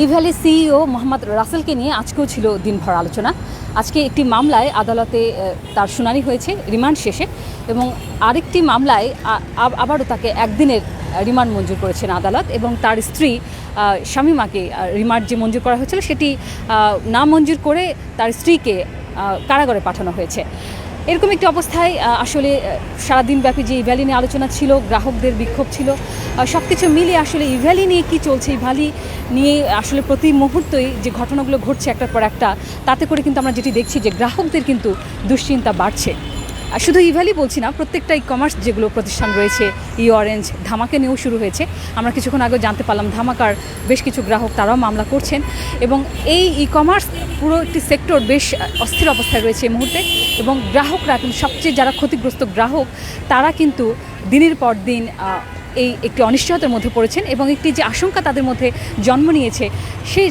Evaly CEO Mohammad রাসেলকে নিয়ে আজকেও ছিল দিনভর আলোচনা। আজকে একটি মামলায় আদালতে তার শুনানি হয়েছে রিমান্ড শেষে, এবং আরেকটি মামলায় আবারও তাকে একদিনের রিমান্ড মঞ্জুর করেছেন আদালত, এবং তার স্ত্রী শামীমাকে রিমান্ড যে মঞ্জুর করা হয়েছিল সেটি না মঞ্জুর করে তার স্ত্রীকে কারাগারে পাঠানো হয়েছে। এরকম একটি অবস্থায় আসলে সারাদিনব্যাপী যে ইভ্যালি নিয়ে আলোচনা ছিল, গ্রাহকদের বিক্ষোভ ছিল, সব কিছু মিলিয়ে আসলে ইভ্যালি নিয়ে কী চলছে, ইভ্যালি নিয়ে আসলে প্রতি মুহূর্তেই যে ঘটনাগুলো ঘটছে একটার পর একটা, তাতে করে কিন্তু আমরা যেটি দেখছি যে গ্রাহকদের কিন্তু দুশ্চিন্তা বাড়ছে। আর শুধু ইভ্যালি বলছি না, প্রত্যেকটা ই কমার্স যেগুলো প্রতিষ্ঠান রয়েছে, অরেঞ্জ, ধামাকা নিয়েও শুরু হয়েছে। আমরা কিছুক্ষণ আগে জানতে পারলাম ধামাকার বেশ কিছু গ্রাহক তারাও মামলা করছেন, এবং এই কমার্স পুরো একটি সেক্টর বেশ অস্থির অবস্থায় রয়েছে এই মুহূর্তে। এবং গ্রাহকরা কিন্তু সবচেয়ে যারা ক্ষতিগ্রস্ত গ্রাহক, তারা কিন্তু দিনের পর দিন এই একটি অনিশ্চয়তার মধ্যে পড়েছেন, এবং একটি যে আশঙ্কা তাদের মধ্যে জন্ম নিয়েছে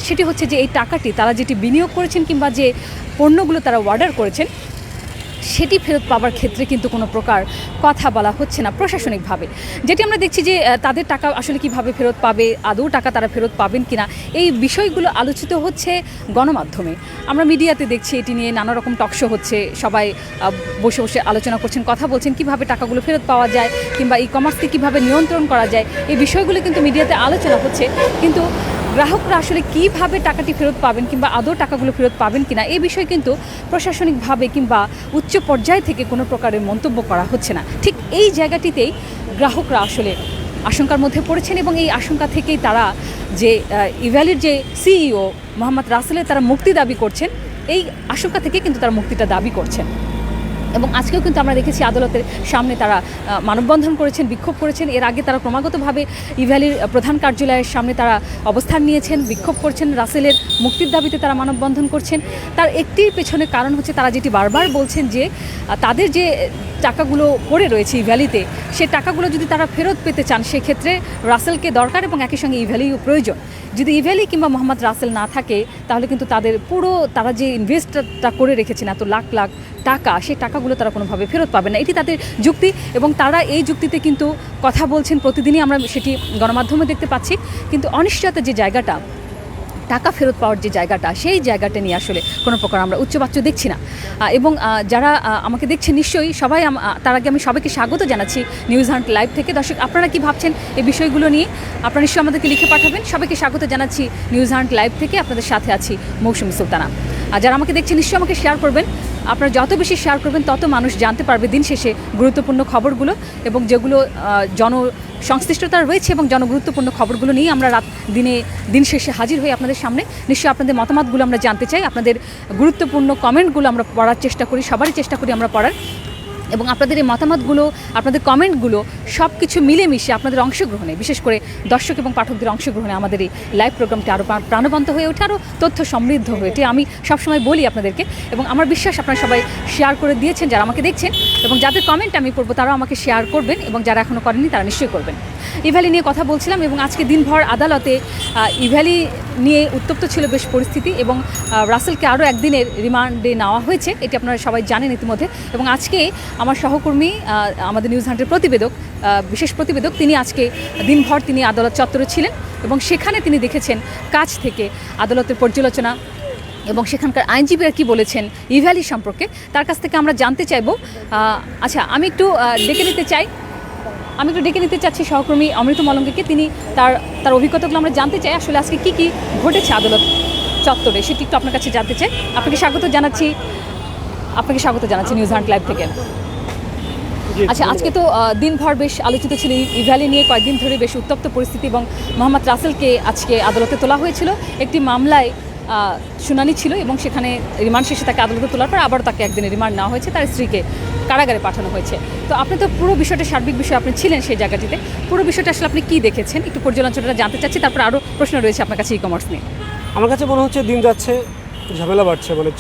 সেটি হচ্ছে যে এই টাকাটি তারা যেটি বিনিয়োগ করেছেন কিংবা যে পণ্যগুলো তারা অর্ডার করেছেন সেটি ফেরত পাওয়ার ক্ষেত্রে কিন্তু কোনো প্রকার কথা বলা হচ্ছে না প্রশাসনিকভাবে। যেটি আমরা দেখছি যে তাদের টাকা আসলে কিভাবে ফেরত পাবে, আদৌ টাকা তারা ফেরত পাবেন কিনা, এই বিষয়গুলো আলোচিত হচ্ছে গণমাধ্যমে। আমরা মিডিয়াতে দেখছি এটি নিয়ে নানা রকম টকশো হচ্ছে, সবাই বসে বসে আলোচনা করছেন, কথা বলছেন কিভাবে টাকাগুলো ফেরত পাওয়া যায় কিংবা কমার্সকে কিভাবে নিয়ন্ত্রণ করা যায়। এই বিষয়গুলো কিন্তু মিডিয়াতে আলোচনা হচ্ছে, কিন্তু গ্রাহকরা আসলে কীভাবে টাকাটি ফেরত পাবেন কিংবা আদৌ টাকাগুলো ফেরত পাবেন কিনা এই বিষয়ে কিন্তু প্রশাসনিকভাবে কিংবা উচ্চ পর্যায় থেকে কোনো প্রকারের মন্তব্য করা হচ্ছে না। ঠিক এই জায়গাটিতেই গ্রাহকরা আসলে আশঙ্কার মধ্যে পড়েছেন, এবং এই আশঙ্কা থেকেই তারা যে ইভ্যালির যে সিইও মোহাম্মদ রাসেলের তারা মুক্তি দাবি করছেন, এই আশঙ্কা থেকে কিন্তু তারা মুক্তিটা দাবি করছেন। এবং আজকেও কিন্তু আমরা দেখেছি আদালতের সামনে তারা মানববন্ধন করেছেন, বিক্ষোভ করেছেন। এর আগে তারা ক্রমাগতভাবে ইভ্যালির প্রধান কার্যালয়ের সামনে তারা অবস্থান নিয়েছেন, বিক্ষোভ করছেন, রাসেলের মুক্তির দাবিতে তারা মানববন্ধন করছেন। তার একটির পেছনে কারণ হচ্ছে তারা যেটি বারবার বলছেন যে তাদের যে টাকাগুলো পড়ে রয়েছে ইভ্যালিতে, সে টাকাগুলো যদি তারা ফেরত পেতে চান সেক্ষেত্রে রাসেলকে দরকার, এবং একই সঙ্গে ইভ্যালিও প্রয়োজন। যদি ইভ্যালি কিংবা মোহাম্মদ রাসেল না থাকে তাহলে কিন্তু তাদের পুরো তারা যে ইনভেস্টটা করে রেখেছেন এত লাখ লাখ টাকা, সেই টাকাগুলো তারা কোনোভাবে ফেরত পাবে না, এটি তাদের যুক্তি। এবং তারা এই যুক্তিতে কিন্তু কথা বলছেন, প্রতিদিনই আমরা সেটি গণমাধ্যমে দেখতে পাচ্ছি। কিন্তু অনিশ্চয়তার যে জায়গাটা, টাকা ফেরত পাওয়ার যে জায়গাটা, সেই জায়গাটা নিয়ে আসলে কোনো প্রকার আমরা উচ্চবাচ্য দেখছি না। এবং যারা আমাকে দেখছেন নিশ্চয়ই সবাই, তার আগে আমি সবাইকে স্বাগত জানাচ্ছি নিউজ হান্ট লাইভ থেকে। দর্শক, আপনারা কি ভাবছেন এই বিষয়গুলো নিয়ে আপনারা নিশ্চয়ই আমাদেরকে লিখে পাঠাবেন। সবাইকে স্বাগত জানাচ্ছি নিউজ হান্ট লাইভ থেকে, আপনাদের সাথে আছি মৌসুমী সুলতানা। আর যারা আমাকে দেখছেন নিশ্চয়ই আমাকে শেয়ার করবেন। আপনারা যত বেশি শেয়ার করবেন তত মানুষ জানতে পারবে দিন শেষে গুরুত্বপূর্ণ খবরগুলো, এবং যেগুলো সংশ্লিষ্টতা রয়েছে এবং জনগুরুত্বপূর্ণ খবরগুলো নিয়ে আমরা দিন শেষে হাজির হই আপনাদের সামনে। নিশ্চয়ই আপনাদের মতামতগুলো আমরা জানতে চাই, আপনাদের গুরুত্বপূর্ণ কমেন্টগুলো আমরা পড়ার চেষ্টা করি, সবারই চেষ্টা করি আমরা পড়ার। এবং আপনাদের এই মতামতগুলো, আপনাদের কমেন্টগুলো সব কিছু মিলেমিশে আপনাদের অংশগ্রহণে, বিশেষ করে দর্শক এবং পাঠকদের অংশগ্রহণে আমাদের এই লাইভ প্রোগ্রামটি আরও প্রাণবন্ত হয়ে ওঠে, আরও তথ্য সমৃদ্ধ হয়ে ওঠে। আমি সবসময় বলি আপনাদেরকে, এবং আমার বিশ্বাস আপনারা সবাই শেয়ার করে দিয়েছেন যারা আমাকে দেখছেন, এবং যাদের কমেন্ট আমি পড়বো তারাও আমাকে শেয়ার করবেন, এবং যারা এখনও করেননি তারা নিশ্চয়ই করবেন। ইভ্যালি নিয়ে কথা বলছিলাম, এবং আজকে দিনভর আদালতে ইভ্যালি নিয়ে উত্তপ্ত ছিল বেশ পরিস্থিতি, এবং রাসেলকে আরও একদিনের রিমান্ডে নেওয়া হয়েছে, এটি আপনারা সবাই জানেন ইতিমধ্যে। এবং আজকে আমার সহকর্মী, আমাদের নিউজ হান্টের প্রতিবেদক, বিশেষ প্রতিবেদক, তিনি আজকে দিনভর তিনি আদালত চত্বরে ছিলেন, এবং সেখানে তিনি দেখেছেন কাছ থেকে আদালতের পর্যালোচনা, এবং সেখানকার আইনজীবীরা কী বলেছেন ইভ্যালি সম্পর্কে তার কাছ থেকে আমরা জানতে চাইব। আচ্ছা, আমি একটু ডেকে নিতে চাচ্ছি সহকর্মী অমৃত মলঙ্গীকে। তিনি তার অভিজ্ঞতাগুলো আমরা জানতে চাই, আসলে আজকে কী ঘটেছে আদালত চত্বরে সেটি একটু আপনার কাছে জানতে চাই। আপনাকে স্বাগত জানাচ্ছি নিউজ হান্ট লাইভ থেকে। আচ্ছা, আজকে তো দিনভর বেশ আলোচিত ছিল ইভ্যালি নিয়ে, কয়েকদিন ধরে বেশ উত্তপ্ত পরিস্থিতি, এবং মোহাম্মদ রাসেলকে আজকে আদালতে তোলা হয়েছিল। একটি মামলায় শুনানি ছিল, এবং সেখানে রিমান্ড শেষে তাকে আদালতে তোলার পর আবার তাকে একদিনের রিমান্ড নেওয়া হয়েছে, তার স্ত্রীকে কারাগারে পাঠানো হয়েছে। তো আপনি তো পুরো বিষয়টা, সার্বিক বিষয় আপনি ছিলেন সেই জায়গাটিতে, পুরো বিষয়টা আসলে আপনি কী দেখেছেন একটু পর্যালোচনাটা জানতে চাচ্ছি। তারপর আরও প্রশ্ন রয়েছে আপনার কাছে কমার্স নিয়ে। আমার কাছে মনে হচ্ছে দিন যাচ্ছে ঝামেলা বাড়ছে, মানে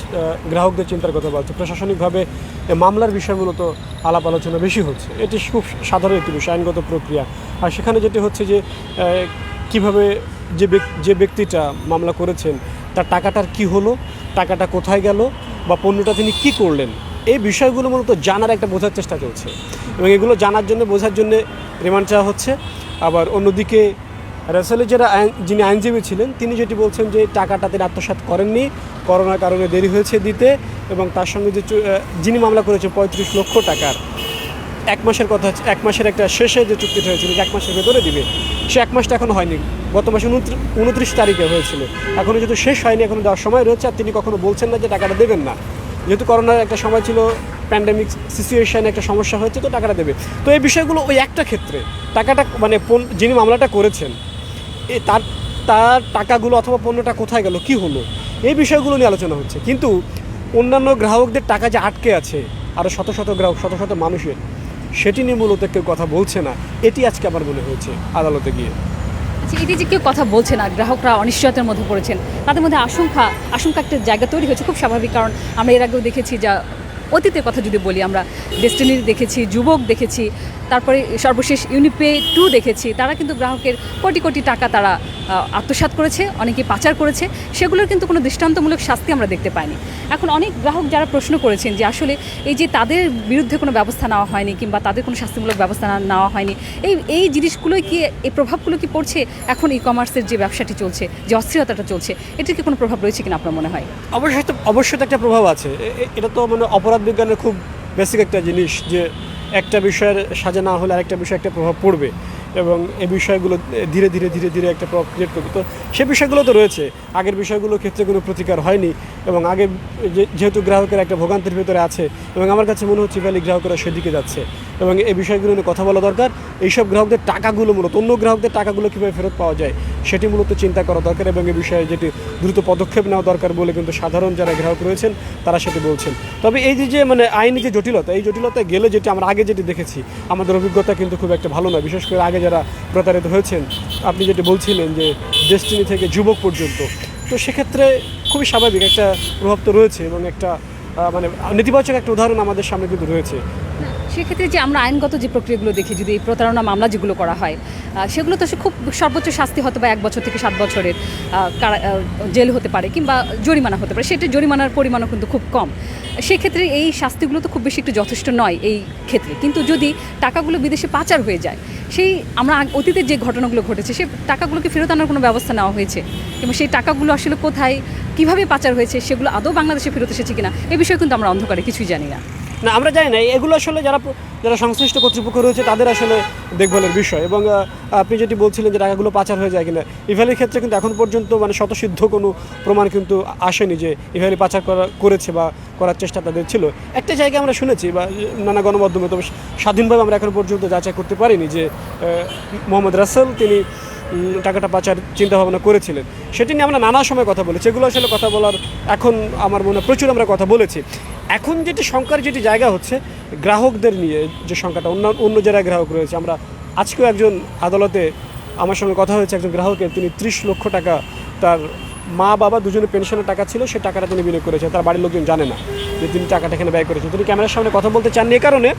গ্রাহকদের চিন্তার কথা বলছে। প্রশাসনিকভাবে মামলার বিষয়গুলো তো আলাপ আলোচনা বেশি হচ্ছে, এটি খুব সাধারণ একটি বিষয়, আইনগত প্রক্রিয়া। আর সেখানে যেটি হচ্ছে যে কিভাবে যে ব্যক্তিটা মামলা করেছেন তার টাকাটার কি হলো, টাকাটা কোথায় গেল, বা পণ্যটা তিনি কি করলেন, এই বিষয়গুলো মূলত জানার একটা বোঝার চেষ্টা চলছে, এবং এগুলো জানার জন্য বোঝার জন্য রিমান্ড চাওয়া হচ্ছে। আবার অন্যদিকে রাসেলের যিনি আইনজীবী ছিলেন তিনি যেটি বলছেন যে টাকাটা তিনি আত্মসাৎ করেননি, করোনার কারণে দেরি হয়েছে দিতে, এবং তার সঙ্গে যে যিনি মামলা করেছেন 35 লক্ষ টাকার 1 মাসের কথা, 1 মাসের একটা শেষে যে চুক্তিটা হয়েছিল যে 1 মাসের ভেতরে দিবে, সে 1 মাসটা এখনো হয়নি। গত মাসে 29 তারিখে হয়েছিল, এখনো যেহেতু শেষ হয়নি, এখনো দেওয়ার সময় রয়েছে। আর তিনি কখনো বলছেন না যে টাকাটা দেবেন না, যেহেতু করোনার একটা সময় ছিল, প্যান্ডেমিক সিচুয়েশানে একটা সমস্যা হয়েছে, তো টাকাটা দেবে। তো এই বিষয়গুলো ওই একটা ক্ষেত্রে টাকাটা মানে যিনি মামলাটা করেছেন তার তার টাকাগুলো অথবা পণ্যটা কোথায় গেল, কি হলো, এই বিষয়গুলো নিয়ে আলোচনা হচ্ছে। কিন্তু অন্যান্য গ্রাহকদের টাকা যে আটকে আছে, আরও শত শত গ্রাহক, শত শত মানুষের, সেটি নিয়ে মূলত কেউ কথা বলছে না। এটি আজকে আমার মনে হয়েছে আদালতে গিয়ে। আচ্ছা, এটি যে কেউ কথা বলছে না, গ্রাহকরা অনিশ্চয়তার মধ্যে পড়েছেন, তাদের মধ্যে আশঙ্কা একটা জায়গা তৈরি হয়েছে, খুব স্বাভাবিক। কারণ আমরা এর আগেও দেখেছি, যা অতীতের কথা যদি বলি, আমরা ডেস্টিনি দেখেছি, যুবক দেখেছি, তারপরে সর্বশেষ ইউনিপে 2 দেখেছি। তারা কিন্তু গ্রাহকের কোটি কোটি টাকা তারা আত্মসাৎ করেছে, অনেকে পাচার করেছে, সেগুলোর কিন্তু কোনো দৃষ্টান্তমূলক শাস্তি আমরা দেখতে পাইনি। এখন অনেক গ্রাহক যারা প্রশ্ন করেছেন যে আসলে এই যে তাদের বিরুদ্ধে কোনো ব্যবস্থা নেওয়া হয়নি কিংবা তাদের কোনো শাস্তিমূলক ব্যবস্থা নেওয়া হয়নি, এই জিনিসগুলোই কি, এই প্রভাবগুলো কি পড়ছে এখন ই কমার্সের যে ব্যবসাটি চলছে, যে অস্থিরতাটা চলছে, এটির কি কোনো প্রভাব রয়েছে কিনা আপনার মনে হয়? অবশ্যই তো একটা প্রভাব আছে। এটা তো মানে অপরাধ বিজ্ঞানের খুব বেসিক একটা জিনিস, যে একটা বিষয়ের সাজা না হলে আরেকটা বিষয় একটা প্রভাব পড়বে, এবং এই বিষয়গুলো ধীরে ধীরে ধীরে ধীরে একটা প্রভাব ক্রিয়েট করবে। তো সে বিষয়গুলো তো রয়েছে, আগের বিষয়গুলোর ক্ষেত্রে কোনো প্রতিকার হয়নি, এবং আগে যেহেতু গ্রাহকের একটা ভোগান্তির ভেতরে আছে, এবং আমার কাছে মনে হচ্ছে ভ্যালি গ্রাহকরা সেদিকে যাচ্ছে, এবং এই বিষয়গুলো নিয়ে কথা বলা দরকার। এইসব গ্রাহকদের টাকাগুলো মূলত, অন্য গ্রাহকদের টাকাগুলো কীভাবে ফেরত পাওয়া যায় সেটি মূলত চিন্তা করা দরকার, এবং এই বিষয়ে যেটি দ্রুত পদক্ষেপ নেওয়া দরকার বলে কিন্তু সাধারণ যারা গ্রাহক রয়েছেন তারা সেটি বলছেন। তবে এই যে মানে আইনি যে জটিলতা, এই জটিলতায় গেলে যেটি আমরা আগে যেটি দেখেছি, আমাদের অভিজ্ঞতা কিন্তু খুব একটা ভালো নয়। বিশেষ করে আগে যারা প্রতারিত হয়েছেন, আপনি যেটি বলছিলেন যে ডেস্টিনি থেকে যুবক পর্যন্ত, তো সেক্ষেত্রে খুবই স্বাভাবিক একটা প্রভাব তো রয়েছে, এবং একটা মানে নেতিবাচক একটা উদাহরণ আমাদের সামনে কিন্তু রয়েছে। সেক্ষেত্রে যে আমরা আইনগত যে প্রক্রিয়াগুলো দেখি, যদি এই প্রতারণা মামলা যেগুলো করা হয়, সেগুলো তো খুব সর্বোচ্চ শাস্তি হয়তো বা 1 বছর থেকে 7 বছরের জেল হতে পারে কিংবা জরিমানা হতে পারে। সেটা জরিমানার পরিমাণও কিন্তু খুব কম। সেক্ষেত্রে এই শাস্তিগুলো তো খুব বেশি একটু যথেষ্ট নয় এই ক্ষেত্রে। কিন্তু যদি টাকাগুলো বিদেশে পাচার হয়ে যায়, সেই আমরা অতীতের যে ঘটনাগুলো ঘটেছে, সেই টাকাগুলোকে ফেরত আনার কোনো ব্যবস্থা নেওয়া হয়েছে, এবং সেই টাকাগুলো আসলে কোথায়, কীভাবে পাচার হয়েছে, সেগুলো আদৌ বাংলাদেশে ফেরত এসেছে কিনা, এ বিষয়ে কিন্তু আমরা অন্ধকারে কিছুই জানি না। না, আমরা জানি না। এগুলো আসলে যারা সংশ্লিষ্ট কর্তৃপক্ষ রয়েছে তাদের আসলে দেখভালের বিষয়। এবং আপনি যেটি বলছিলেন যে টাকাগুলো পাচার হয়ে যায় কিনা, ইভ্যালির ক্ষেত্রে কিন্তু এখন পর্যন্ত মানে স্বতঃসিদ্ধ কোনো প্রমাণ কিন্তু আসেনি যে ইভ্যালি পাচার করেছে বা করার চেষ্টা তাদের ছিল। একটা জায়গায় আমরা শুনেছি বা নানা গণমাধ্যমে, তবে স্বাধীনভাবে আমরা এখন পর্যন্ত যাচাই করতে পারিনি যে মোহাম্মদ রাসেল তিনি টাকাটা পাচার চিন্তাভাবনা করেছিলেন। সেটি নিয়ে আমরা নানা সময় কথা বলেছি। এগুলো আসলে কথা বলার এখন আমার মনে প্রচুর আমরা কথা বলেছি। এখন যেটি শঙ্কার যেটি জায়গা হচ্ছে গ্রাহকদের নিয়ে, যে সংখ্যাটা অন্য যারা গ্রাহক রয়েছে। আমরা আজকেও একজন আদালতে আমার সঙ্গে কথা হয়েছে, একজন গ্রাহকের, তিনি 30 লক্ষ টাকা তার মা বাবা দুজনের পেনশনের টাকা ছিল, সেই টাকাটা তিনি বিনিয়োগ করেছেন। তার বাড়ির লোকজন জানে না যে তিনি টাকাটা এখানে ব্যয় করেছেন। তিনি ক্যামেরার সামনে কথা বলতে চাননি, এই কারণে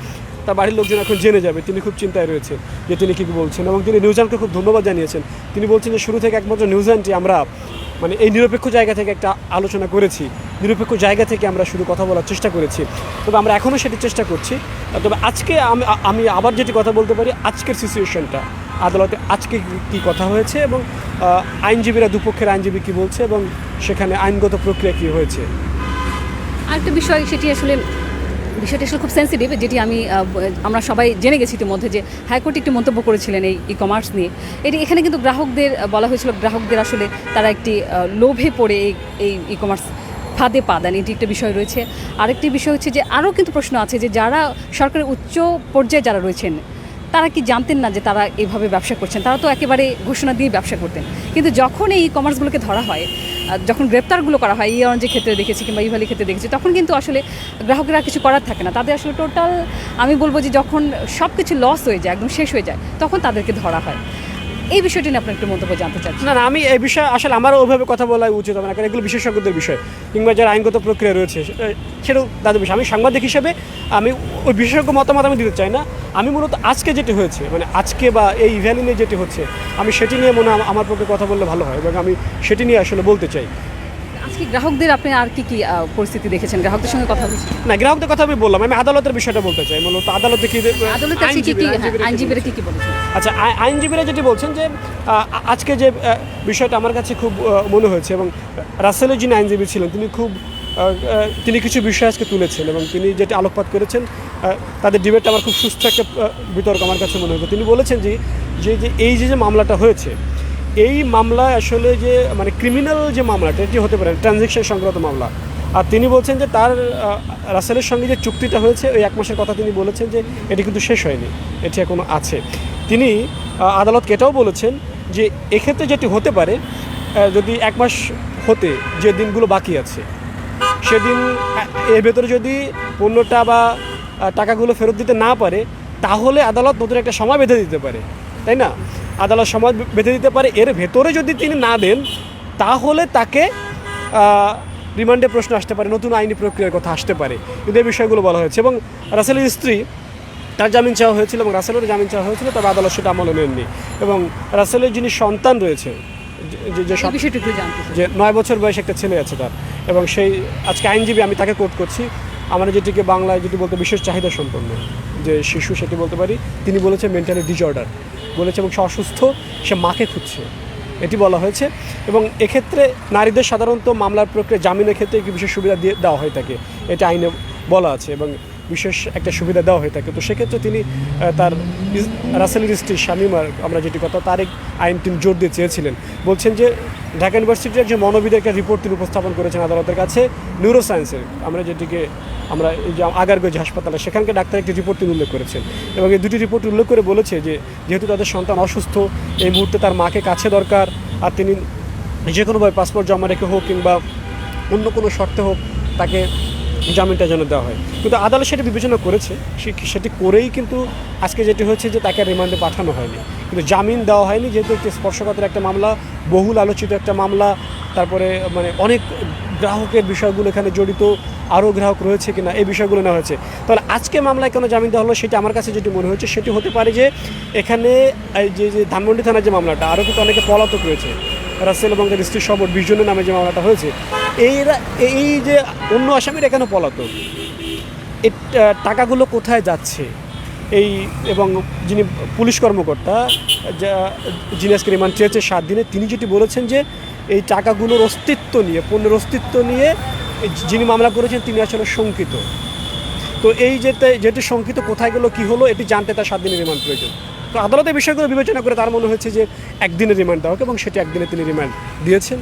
তার বাড়ির লোকজন এখন জেনে যাবে। তিনি খুব চিন্তায় রয়েছে যে তিনি কী বলছেন, এবং তিনি নিউজিল্যান্ডকে খুব ধন্যবাদ জানিয়েছেন। তিনি বলছেন যে শুরু থেকে একমাত্র নিউজিল্যান্ডে আমরা মানে এই নিরপেক্ষ জায়গা থেকে একটা আলোচনা করেছি, নিরপেক্ষ জায়গা থেকে আমরা শুধু কথা বলার চেষ্টা করেছি, তবে আমরা এখনও সেটি চেষ্টা করছি। তবে আজকে আমি আবার যেটি কথা বলতে পারি, আজকের সিচুয়েশনটা আদালতে আজকে কী কথা হয়েছে, এবং আইনজীবীরা, দুপক্ষের আইনজীবী কী বলছে, এবং সেখানে আইনগত প্রক্রিয়া কী হয়েছে। আরেকটা বিষয়, বিষয়টি আসলে খুব সেন্সিটিভ, যেটি আমরা সবাই জেনে গেছি ইতিমধ্যে, যে হাইকোর্ট একটি মন্তব্য করেছিলেন এই ই কমার্স নিয়ে। এখানে কিন্তু গ্রাহকদের বলা হয়েছিল, গ্রাহকদের আসলে তারা একটি লোভে পড়ে এই ই কমার্স ফাঁদে পা দেন, এটি একটা বিষয় রয়েছে। আরেকটি বিষয় হচ্ছে যে আরও কিন্তু প্রশ্ন আছে যে যারা সরকারের উচ্চ পর্যায়ে যারা রয়েছেন, তারা কি জানতেন না যে তারা এইভাবে ব্যবসা করছেন? তারা তো একেবারে ঘোষণা দিয়ে ব্যবসা করতেন। কিন্তু যখন এই ই কমার্সগুলোকে ধরা হয়, যখন গ্রেপ্তারগুলো করা হয়, ই অরেঞ্জের ক্ষেত্রে দেখেছি কিংবা ইভ্যালির ক্ষেত্রে দেখেছি, তখন কিন্তু আসলে গ্রাহকেরা কিছু করার থাকে না। তাদের আসলে টোটাল, আমি বলবো যে যখন সব কিছু লস হয়ে যায়, একদম শেষ হয়ে যায়, তখন তাদেরকে ধরা হয়। এই বিষয়টি নিয়ে আপনার একটু মন্তব্য জানতে চাচ্ছি। না, আমি এই বিষয়ে আসলে আমারও ওইভাবে কথা বলা উচিত হবে না, কারণ এগুলো বিশেষজ্ঞদের বিষয়, কিংবা যারা আইনগত প্রক্রিয়া রয়েছে সেটাও তাদের বিষয়। আমি সাংবাদিক হিসেবে আমি ওই বিশেষজ্ঞ মতামত আমি দিতে চাই না। আমি মূলত আজকে যেটি হয়েছে, মানে আজকে বা এই ইভ্যালি নিয়ে যেটি হচ্ছে, আমি সেটি নিয়ে আমার পক্ষে কথা বললে ভালো হয়, এবং আমি সেটি নিয়ে আসলে বলতে চাই। আজকে গ্রাহকদের আপনি আর কি পরিস্থিতি দেখেছেন, গ্রাহকদের সঙ্গে কথা বলছেন? না, গ্রাহকদের কথা আমি বললাম, আমি আদালতের বিষয়টা বলতে চাই। মূলত আদালতে কি আদালতে আজকে কি আইনজীবীরা কি বলেছেন? আচ্ছা, আইনজীবীরা যেটি বলছেন যে আজকে যে বিষয়টা আমার কাছে খুব মনে হয়েছে, এবং রাসেলের যিনি আইনজীবী ছিলেন তিনি কিছু বিষয় আজকে তুলেছেন এবং তিনি যেটি আলোকপাত করেছেন, তাদের ডিবেটটা আমার খুব সুস্থ একটা বিতর্ক আমার কাছে মনে হয়েছে। তিনি বলেছেন যে এই যে মামলাটা হয়েছে, এই মামলায় আসলে যে মানে ক্রিমিনাল যে মামলাটা এটি হতে পারে ট্রানজ্যাকশন সংক্রান্ত মামলা। আর তিনি বলছেন যে তার রাসেলের সঙ্গে যে চুক্তিটা হয়েছে ওই 1 মাসের কথা তিনি বলেছেন যে এটি কিন্তু শেষ হয়নি, এটি এখনও আছে। তিনি আদালতকে এটাও বলেছেন যে এক্ষেত্রে যেটি হতে পারে, যদি 1 মাস হতে যে দিনগুলো বাকি আছে সেদিন এর ভেতরে যদি পণ্যটা বা টাকাগুলো ফেরত দিতে না পারে, তাহলে আদালত নতুন একটা সময় বেঁধে দিতে পারে, তাই না? আদালত সময় বেঁধে দিতে পারে, এর ভেতরে যদি তিনি না দেন তাহলে তাকে রিমান্ডে প্রশ্ন আসতে পারে, নতুন আইনি প্রক্রিয়ার কথা আসতে পারে। কিন্তু এই বিষয়গুলো বলা হয়েছে। এবং রাসেলের স্ত্রী, তার জামিন চাওয়া হয়েছিল এবং রাসেলের জামিন চাওয়া হয়েছিল, তবে আদালত সেটা আমলে নেননি। এবং রাসেলের যিনি সন্তান রয়েছে, যে 9 বছর বয়সে একটা ছেলে আছে তার, এবং সেই আজকে আইনজীবী, আমি তাকে কোট করছি, আমরা যেটিকে বাংলায় যদি বলতে বিশেষ চাহিদা সম্পন্ন যে শিশু সেটি বলতে পারি, তিনি বলেছে মেন্টালি ডিসঅর্ডার বলেছে এবং সে অসুস্থ, সে মাকে খুঁজছে, এটি বলা হয়েছে। এবং এক্ষেত্রে নারীদের সাধারণত মামলার প্রক্রিয়া জামিনের ক্ষেত্রে একটি বিশেষ সুবিধা দেওয়া হয়ে থাকে, এটা আইনে বলা আছে এবং বিশেষ একটা সুবিধা দেওয়া হয়ে থাকে। তো সেক্ষেত্রে তিনি তার রাসেলের স্ত্রী শামিমার, আমরা যেটি কথা তার আইন তিনি জোর দিয়ে চেয়েছিলেন, বলছেন যে ঢাকা ইউনিভার্সিটির একজন মনোবিদের একটা রিপোর্ট তিনি উপস্থাপন করেছেন আদালতের কাছে, নিউরোসায়েন্সের, আমরা যেটিকে আমরা এই যে আগারগঞ্জ হাসপাতালে, সেখানকার ডাক্তার একটি রিপোর্ট তিনি উল্লেখ করেছেন এবং এই দুটি রিপোর্ট উল্লেখ করে বলেছে যে যেহেতু তাদের সন্তান অসুস্থ, এই মুহূর্তে তার মাকে কাছে দরকার, আর তিনি যে কোনোভাবে পাসপোর্ট জমা রেখে হোক কিংবা অন্য কোনো শর্তে হোক তাকে জামিনটা যেন দেওয়া হয়। কিন্তু আদালত সেটা বিবেচনা করেছে, সেটি করেই কিন্তু আজকে যেটি হয়েছে যে তাকে রিমান্ডে পাঠানো হয়নি, কিন্তু জামিন দেওয়া হয়নি, যেহেতু একটি স্পর্শকাতর একটা মামলা, বহুল আলোচিত একটা মামলা, তারপরে মানে অনেক গ্রাহকের বিষয়গুলো এখানে জড়িত, আরও গ্রাহক রয়েছে কিনা এই বিষয়গুলো নেওয়া হয়েছে। তাহলে আজকে মামলায় কেন জামিন দেওয়া হলো, সেটা আমার কাছে যেটি মনে হয়েছে সেটি হতে পারে যে এখানে যে ধানমন্ডি থানার যে মামলাটা, আরও কিন্তু অনেকে পলাতক রয়েছে, রাসেল এবং তার স্ত্রী সহ 20 জনের নামে যে মামলাটা হয়েছে, এই যে অন্য আসামির এখানে পলাতক, এই টাকাগুলো কোথায় যাচ্ছে এবং যিনি পুলিশ কর্মকর্তা যিনি আজকে রিমান্ড চেয়েছে 7 দিনে, তিনি যেটি বলেছেন যে এই টাকাগুলোর অস্তিত্ব নিয়ে, পণ্যের অস্তিত্ব নিয়ে যিনি মামলা করেছেন তিনি আসলে শঙ্কিত। তো এই যেটি শঙ্কিত, কোথায় গেলো, কী হলো, এটি জানতে তার 7 দিনের রিমান্ড প্রয়োজন। তো আদালতের বিষয়গুলো বিবেচনা করে তার মনে হয়েছে যে 1 দিনের রিমান্ড দেওয়া হোক, এবং সেটি 1 দিনে তিনি রিমান্ড দিয়েছেন।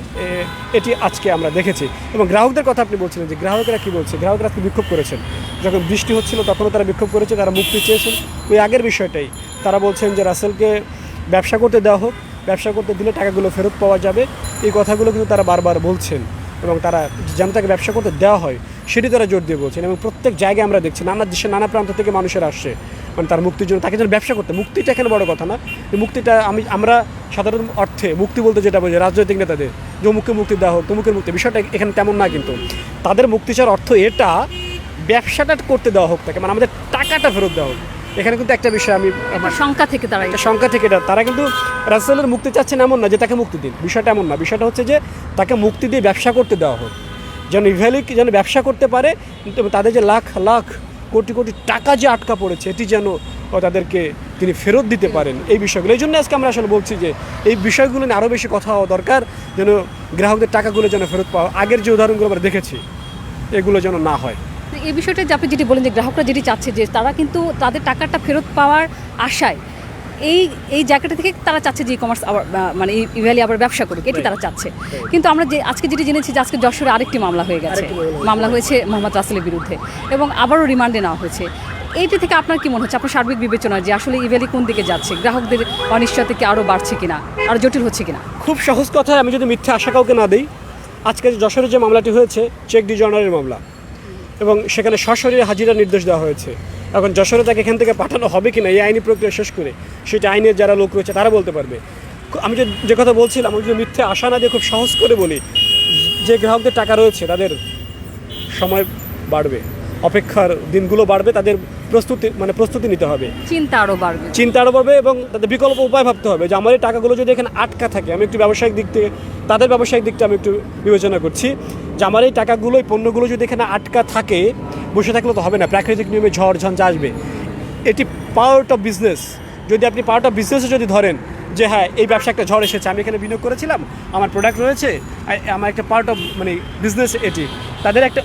এটি আজকে আমরা দেখেছি। এবং গ্রাহকদের কথা আপনি বলছিলেন যে গ্রাহকরা কী বলছে, গ্রাহকরা আজকে বিক্ষোভ করেছেন, যখন বৃষ্টি হচ্ছিল তখনও তারা বিক্ষোভ করেছে, তারা মুক্তি চেয়েছেন। ওই আগের বিষয়টাই তারা বলছেন যে রাসেলকে ব্যবসা করতে দেওয়া হোক, ব্যবসা করতে দিলে টাকাগুলো ফেরত পাওয়া যাবে, এই কথাগুলো কিন্তু তারা বারবার বলছেন, এবং তারা যেন তাকে ব্যবসা করতে দেওয়া হয় সেটি তারা জোর দিয়ে বলছেন। এবং প্রত্যেক জায়গায় আমরা দেখছি নানা দেশের নানা প্রান্ত থেকে মানুষের আসছে, মানে তার মুক্তির জন্য, তাকে যেন ব্যবসা করতে, মুক্তিটা এখানে বড় কথা না, এই মুক্তিটা আমরা সাধারণ অর্থে মুক্তি বলতে যেটা বোঝাই রাজনৈতিক নেতাদের যে অমুককে মুক্তি দেওয়া হোক, তমুকের মুক্তি, বিষয়টা এখানে তেমন না। কিন্তু তাদের মুক্তি চাওয়ার অর্থ এটা, ব্যবসাটা করতে দেওয়া হোক তাকে, মানে আমাদের টাকাটা ফেরত দেওয়া হোক। এখানে কিন্তু একটা বিষয় আমি শঙ্কা থেকে তারা কিন্তু রাসেলের মুক্তি চাচ্ছেন এমন না যে তাকে মুক্তি দিন, বিষয়টা এমন না। বিষয়টা হচ্ছে যে তাকে মুক্তি দিয়ে ব্যবসা করতে দেওয়া হোক, যেন ইভ্যালি যেন ব্যবসা করতে পারে, তাদের যে লাখ লাখ কোটি কোটি টাকা যে আটকা পড়েছে এটি যেন তাদেরকে তিনি ফেরত দিতে পারেন, এই বিষয়গুলো। এই জন্য আজকে আমরা আসলে বলছি যে এই বিষয়গুলো নিয়ে আরও বেশি কথা হওয়া দরকার, যেন গ্রাহকদের টাকাগুলো যেন ফেরত পাওয়া, আগের যে উদাহরণগুলো আমরা দেখেছি এগুলো যেন না হয়। এই বিষয়টা যে আপনি যেটি বলেন যে গ্রাহকরা যেটি চাচ্ছে যে তারা কিন্তু তাদের টাকাটা ফেরত পাওয়ার আশায় এই জায়গাটা থেকে তারা চাচ্ছে যে ই-কমার্স আবার মানে ইভ্যালি আবার ব্যবসা করুক, এটি তারা চাচ্ছে। কিন্তু আমরা যে আজকে যেটি জেনেছি যে আজকে যশোরে আরেকটি মামলা হয়ে গেছে, মামলা হয়েছে মোহাম্মদ রাসেলের বিরুদ্ধে এবং আবারও রিমান্ডে নেওয়া হয়েছে। এইটি থেকে আপনার কি মনে হচ্ছে, আপনার সার্বিক বিবেচনা যে আসলে ইভ্যালি কোন দিকে যাচ্ছে, গ্রাহকদের অনিশ্চয়তা কি আরও বাড়ছে কিনা, আরও জটিল হচ্ছে কিনা? খুব সহজ কথায় আমি যদি মিথ্যা আশা কাউকে না দিই, আজকে যশোরে যে মামলাটি হয়েছে চেক ডি জর্নালের মামলা, এবং সেখানে সশরীরে হাজিরার নির্দেশ দেওয়া হয়েছে। এখন যশোরে তাকে এখান থেকে পাঠানো হবে কিনা এই আইনি প্রক্রিয়া শেষ করে, সেটা আইনের যারা লোক রয়েছে তারা বলতে পারবে। আমি যে কথা বলছিলাম, আমি যদি মিথ্যে আশা না দিয়ে খুব সহজ করে বলি, যে গ্রাহকদের টাকা রয়েছে তাদের সময় বাড়বে, অপেক্ষার দিনগুলো বাড়বে, তাদের প্রস্তুতি নিতে হবে, চিন্তা আরও বাড়বে এবং তাদের বিকল্প উপায় ভাবতে হবে যে আমার এই টাকাগুলো যদি এখানে আটকা থাকে, আমি একটু ব্যবসায়িক দিক থেকে তাদের ব্যবসায়িক দিকটা আমি একটু বিবেচনা করছি যে আমার এই টাকাগুলো, এই পণ্যগুলো যদি এখানে আটকা থাকে, বসে থাকলে তো হবে না, প্রাকৃতিক নিয়মে ঝড় ঝঞ্ঝা আসবে। এটি পার্ট অফ বিজনেস। যদি আপনি পার্ট অফ বিজনেসে যদি ধরেন যে হ্যাঁ এই ব্যবসা একটা ঝড় এসেছে, আমি এখানে বিনিয়োগ করেছিলাম, আমার প্রোডাক্ট রয়েছে, আমার একটা পার্ট অফ বিজনেস এটি, তাদের একটা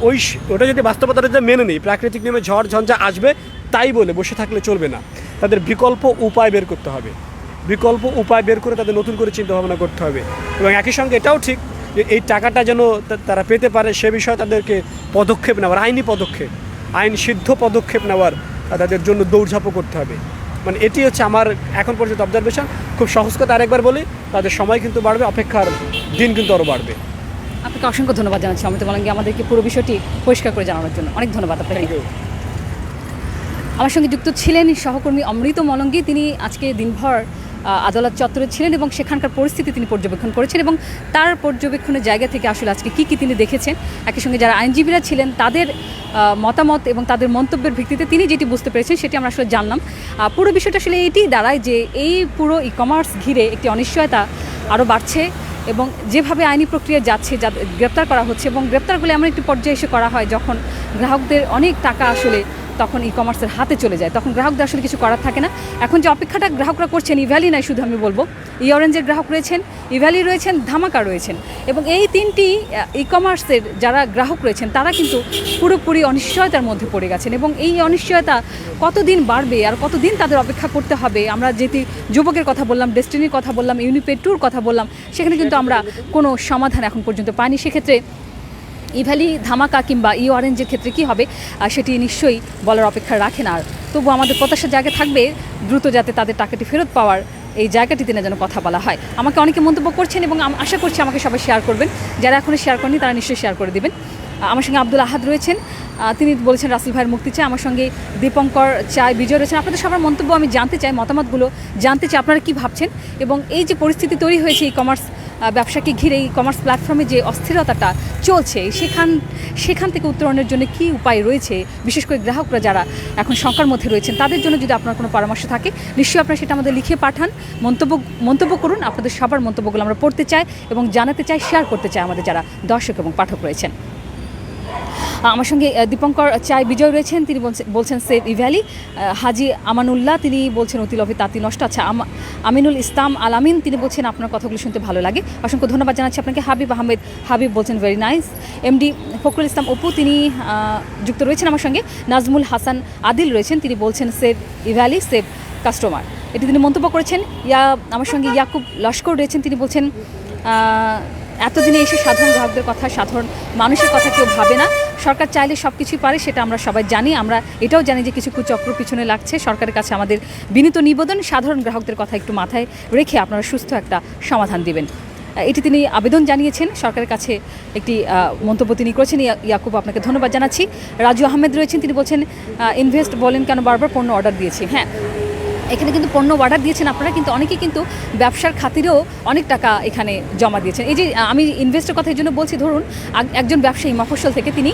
ওটা যদি বাস্তবতাটা যদি মেনে নিই, প্রাকৃতিক নিয়মে ঝড় ঝঞ্ঝা আসবে তাই বলে বসে থাকলে চলবে না, তাদের বিকল্প উপায় বের করতে হবে, বিকল্প উপায় বের করে তাদের নতুন করে চিন্তাভাবনা করতে হবে। এবং একই সঙ্গে এটাও ঠিক যে এই টাকাটা যেন তারা পেতে পারে সে বিষয়ে তাদেরকে পদক্ষেপ নেওয়ার, আইনি পদক্ষেপ, আইন সিদ্ধ পদক্ষেপ নেওয়ার তাদের জন্য দৌড়ঝাঁপও করতে হবে। এটি হচ্ছে আমার এখন পর্যন্ত অবজারভেশন। খুব সহজ কথা আরেকবার বলি, তাদের সময় কিন্তু বাড়বে, অপেক্ষার দিন কিন্তু আরও বাড়বে। আপনাকে অসংখ্য ধন্যবাদ জানাচ্ছি অমিত মলঙ্গি আমাদেরকে পুরো বিষয়টি পরিষ্কার করে জানানোর জন্য। অনেক ধন্যবাদ আপনাকে। Thank you. আমার সঙ্গে যুক্ত ছিলেন সহকর্মী অমৃত মলঙ্গি। তিনি আজকে দিনভর আদালত চত্বরে ছিলেন এবং সেখানকার পরিস্থিতি তিনি পর্যবেক্ষণ করেছেন এবং তার পর্যবেক্ষণের জায়গা থেকে আসলে আজকে কী তিনি দেখেছেন, একই সঙ্গে যারা আইনজীবীরা ছিলেন তাদের মতামত এবং তাদের মন্তব্যের ভিত্তিতে তিনি যেটি বুঝতে পেরেছেন সেটি আমরা আসলে জানলাম। পুরো বিষয়টা আসলে এটিই দাঁড়ায় যে এই পুরো ই কমার্স ঘিরে একটি অনিশ্চয়তা আরও বাড়ছে এবং যেভাবে আইনি প্রক্রিয়া যাচ্ছে, যা গ্রেপ্তার করা হচ্ছে এবং গ্রেপ্তারগুলো এমন একটি পর্যায়ে এসে করা হয় যখন গ্রাহকদের অনেক টাকা আসলে তখন ই কমার্সের হাতে চলে যায়, তখন গ্রাহকদের আসলে কিছু করার থাকে না। এখন যে অপেক্ষাটা গ্রাহকরা করছেন, ইভ্যালি নাই শুধু আমি বলবো, ই অরেঞ্জের গ্রাহক রয়েছেন, ইভ্যালি রয়েছেন, ধামাকা রয়েছেন এবং এই তিনটি ই কমার্সের যারা গ্রাহক রয়েছেন তারা কিন্তু পুরোপুরি অনিশ্চয়তার মধ্যে পড়ে গেছেন এবং এই অনিশ্চয়তা কতদিন বাড়বে আর কতদিন তাদের অপেক্ষা করতে হবে। আমরা যেটি যুবকের কথা বললাম, ডেস্টিনির কথা বললাম, ইউনিপেড ট্যুর কথা বললাম, সেখানে কিন্তু আমরা কোনো সমাধান এখন পর্যন্ত পাইনি। সেক্ষেত্রে ইভ্যালি, ধামাকা কিংবা ই অরেঞ্জের ক্ষেত্রে কী হবে সেটি নিশ্চয়ই বলার অপেক্ষা রাখে না। আর তবু আমাদের প্রত্যাশার জায়গা থাকবে দ্রুত যাতে তাদের টাকাটি ফেরত পাওয়ার এই জায়গাটিতে না যেন কথা বলা হয়। আমাকে অনেকে মন্তব্য করছেন এবং আশা করছি আমাকে সবাই শেয়ার করবেন, যারা এখনও শেয়ার করেনি তারা নিশ্চয়ই শেয়ার করে দেবেন। আমার সঙ্গে আব্দুল আহাদ রয়েছেন, তিনি বলেছেন রাসেল ভাইয়ের মুক্তি চাই। আমার সঙ্গে দীপঙ্কর চাই বিজয় রয়েছেন। আপনাদের সবার মন্তব্য আমি জানতে চাই, মতামতগুলো জানতে চাই, আপনারা কী ভাবছেন এবং এই যে পরিস্থিতি তৈরি হয়েছে ই কমার্স ব্যবসাকে ঘিরে, ই কমার্স প্ল্যাটফর্মে যে অস্থিরতাটা চলছে সেখান থেকে উত্তরণের জন্য কী উপায় রয়েছে, বিশেষ করে গ্রাহকরা যারা এখন শঙ্কার মধ্যে রয়েছেন তাদের জন্য যদি আপনার কোনো পরামর্শ থাকে নিশ্চয়ই আপনারা সেটা আমাদের লিখে পাঠান, মন্তব্য করুন। আপনাদের সবার মন্তব্যগুলো আমরা পড়তে চাই এবং জানাতে চাই, শেয়ার করতে চাই আমাদের যারা দর্শক এবং পাঠক রয়েছেন। আমার সঙ্গে দীপঙ্কর চাই বিজয় রয়েছেন, তিনি বলছেন সেভ ইভ্যালি। হাজি আমানুল্লাহ তিনি বলছেন অতি লোভে তাঁতি নষ্ট। আচ্ছা, আমিনুল ইসলাম আলামিন তিনি বলছেন আপনার কথাগুলো শুনতে ভালো লাগে, অসংখ্য ধন্যবাদ জানাচ্ছি আপনাকে। হাবিব আহমেদ হাবিব বলছেন very nice. MD Fakhrul Islam Apu তিনি যুক্ত রয়েছেন আমার সঙ্গে। নাজমুল হাসান আদিল রয়েছেন, তিনি বলছেন সেভ ইভ্যালি সেভ কাস্টমার, এটি তিনি মন্তব্য করেছেন। আমার সঙ্গে ইয়াকুব লস্কর রয়েছেন, তিনি বলছেন এতদিনে এসে সাধারণ গ্রাহকদের কথা, সাধারণ মানুষের কথা কেউ ভাবে না। সরকার চাইলে সব কিছুই পারে, সেটা আমরা সবাই জানি। আমরা এটাও জানি যে কিছু কুচক্র পিছনে লাগছে। সরকারের কাছে আমাদের বিনীত নিবেদন, সাধারণ গ্রাহকদের কথা একটু মাথায় রেখে আপনারা সুস্থ একটা সমাধান দিবেন, এটি তিনি আবেদন জানিয়েছেন সরকারের কাছে। একটি মন্তব্য তিনি করেছেন। ইয়াকুব আপনাকে ধন্যবাদ জানাচ্ছি। রাজু আহমেদ রয়েছেন, তিনি বলছেন ইনভেস্ট বলেন কেন বারবার পণ্য অর্ডার দিয়েছি। হ্যাঁ, এখানে কিন্তু পণ্য অর্ডার দিয়েছেন আপনারা, কিন্তু অনেকেই কিন্তু ব্যবসার খাতিরেও অনেক টাকা এখানে জমা দিয়েছেন। এই যে আমি ইনভেস্টের কথা এই জন্য বলছি, ধরুন একজন ব্যবসায়ী মফস্বল থেকে তিনি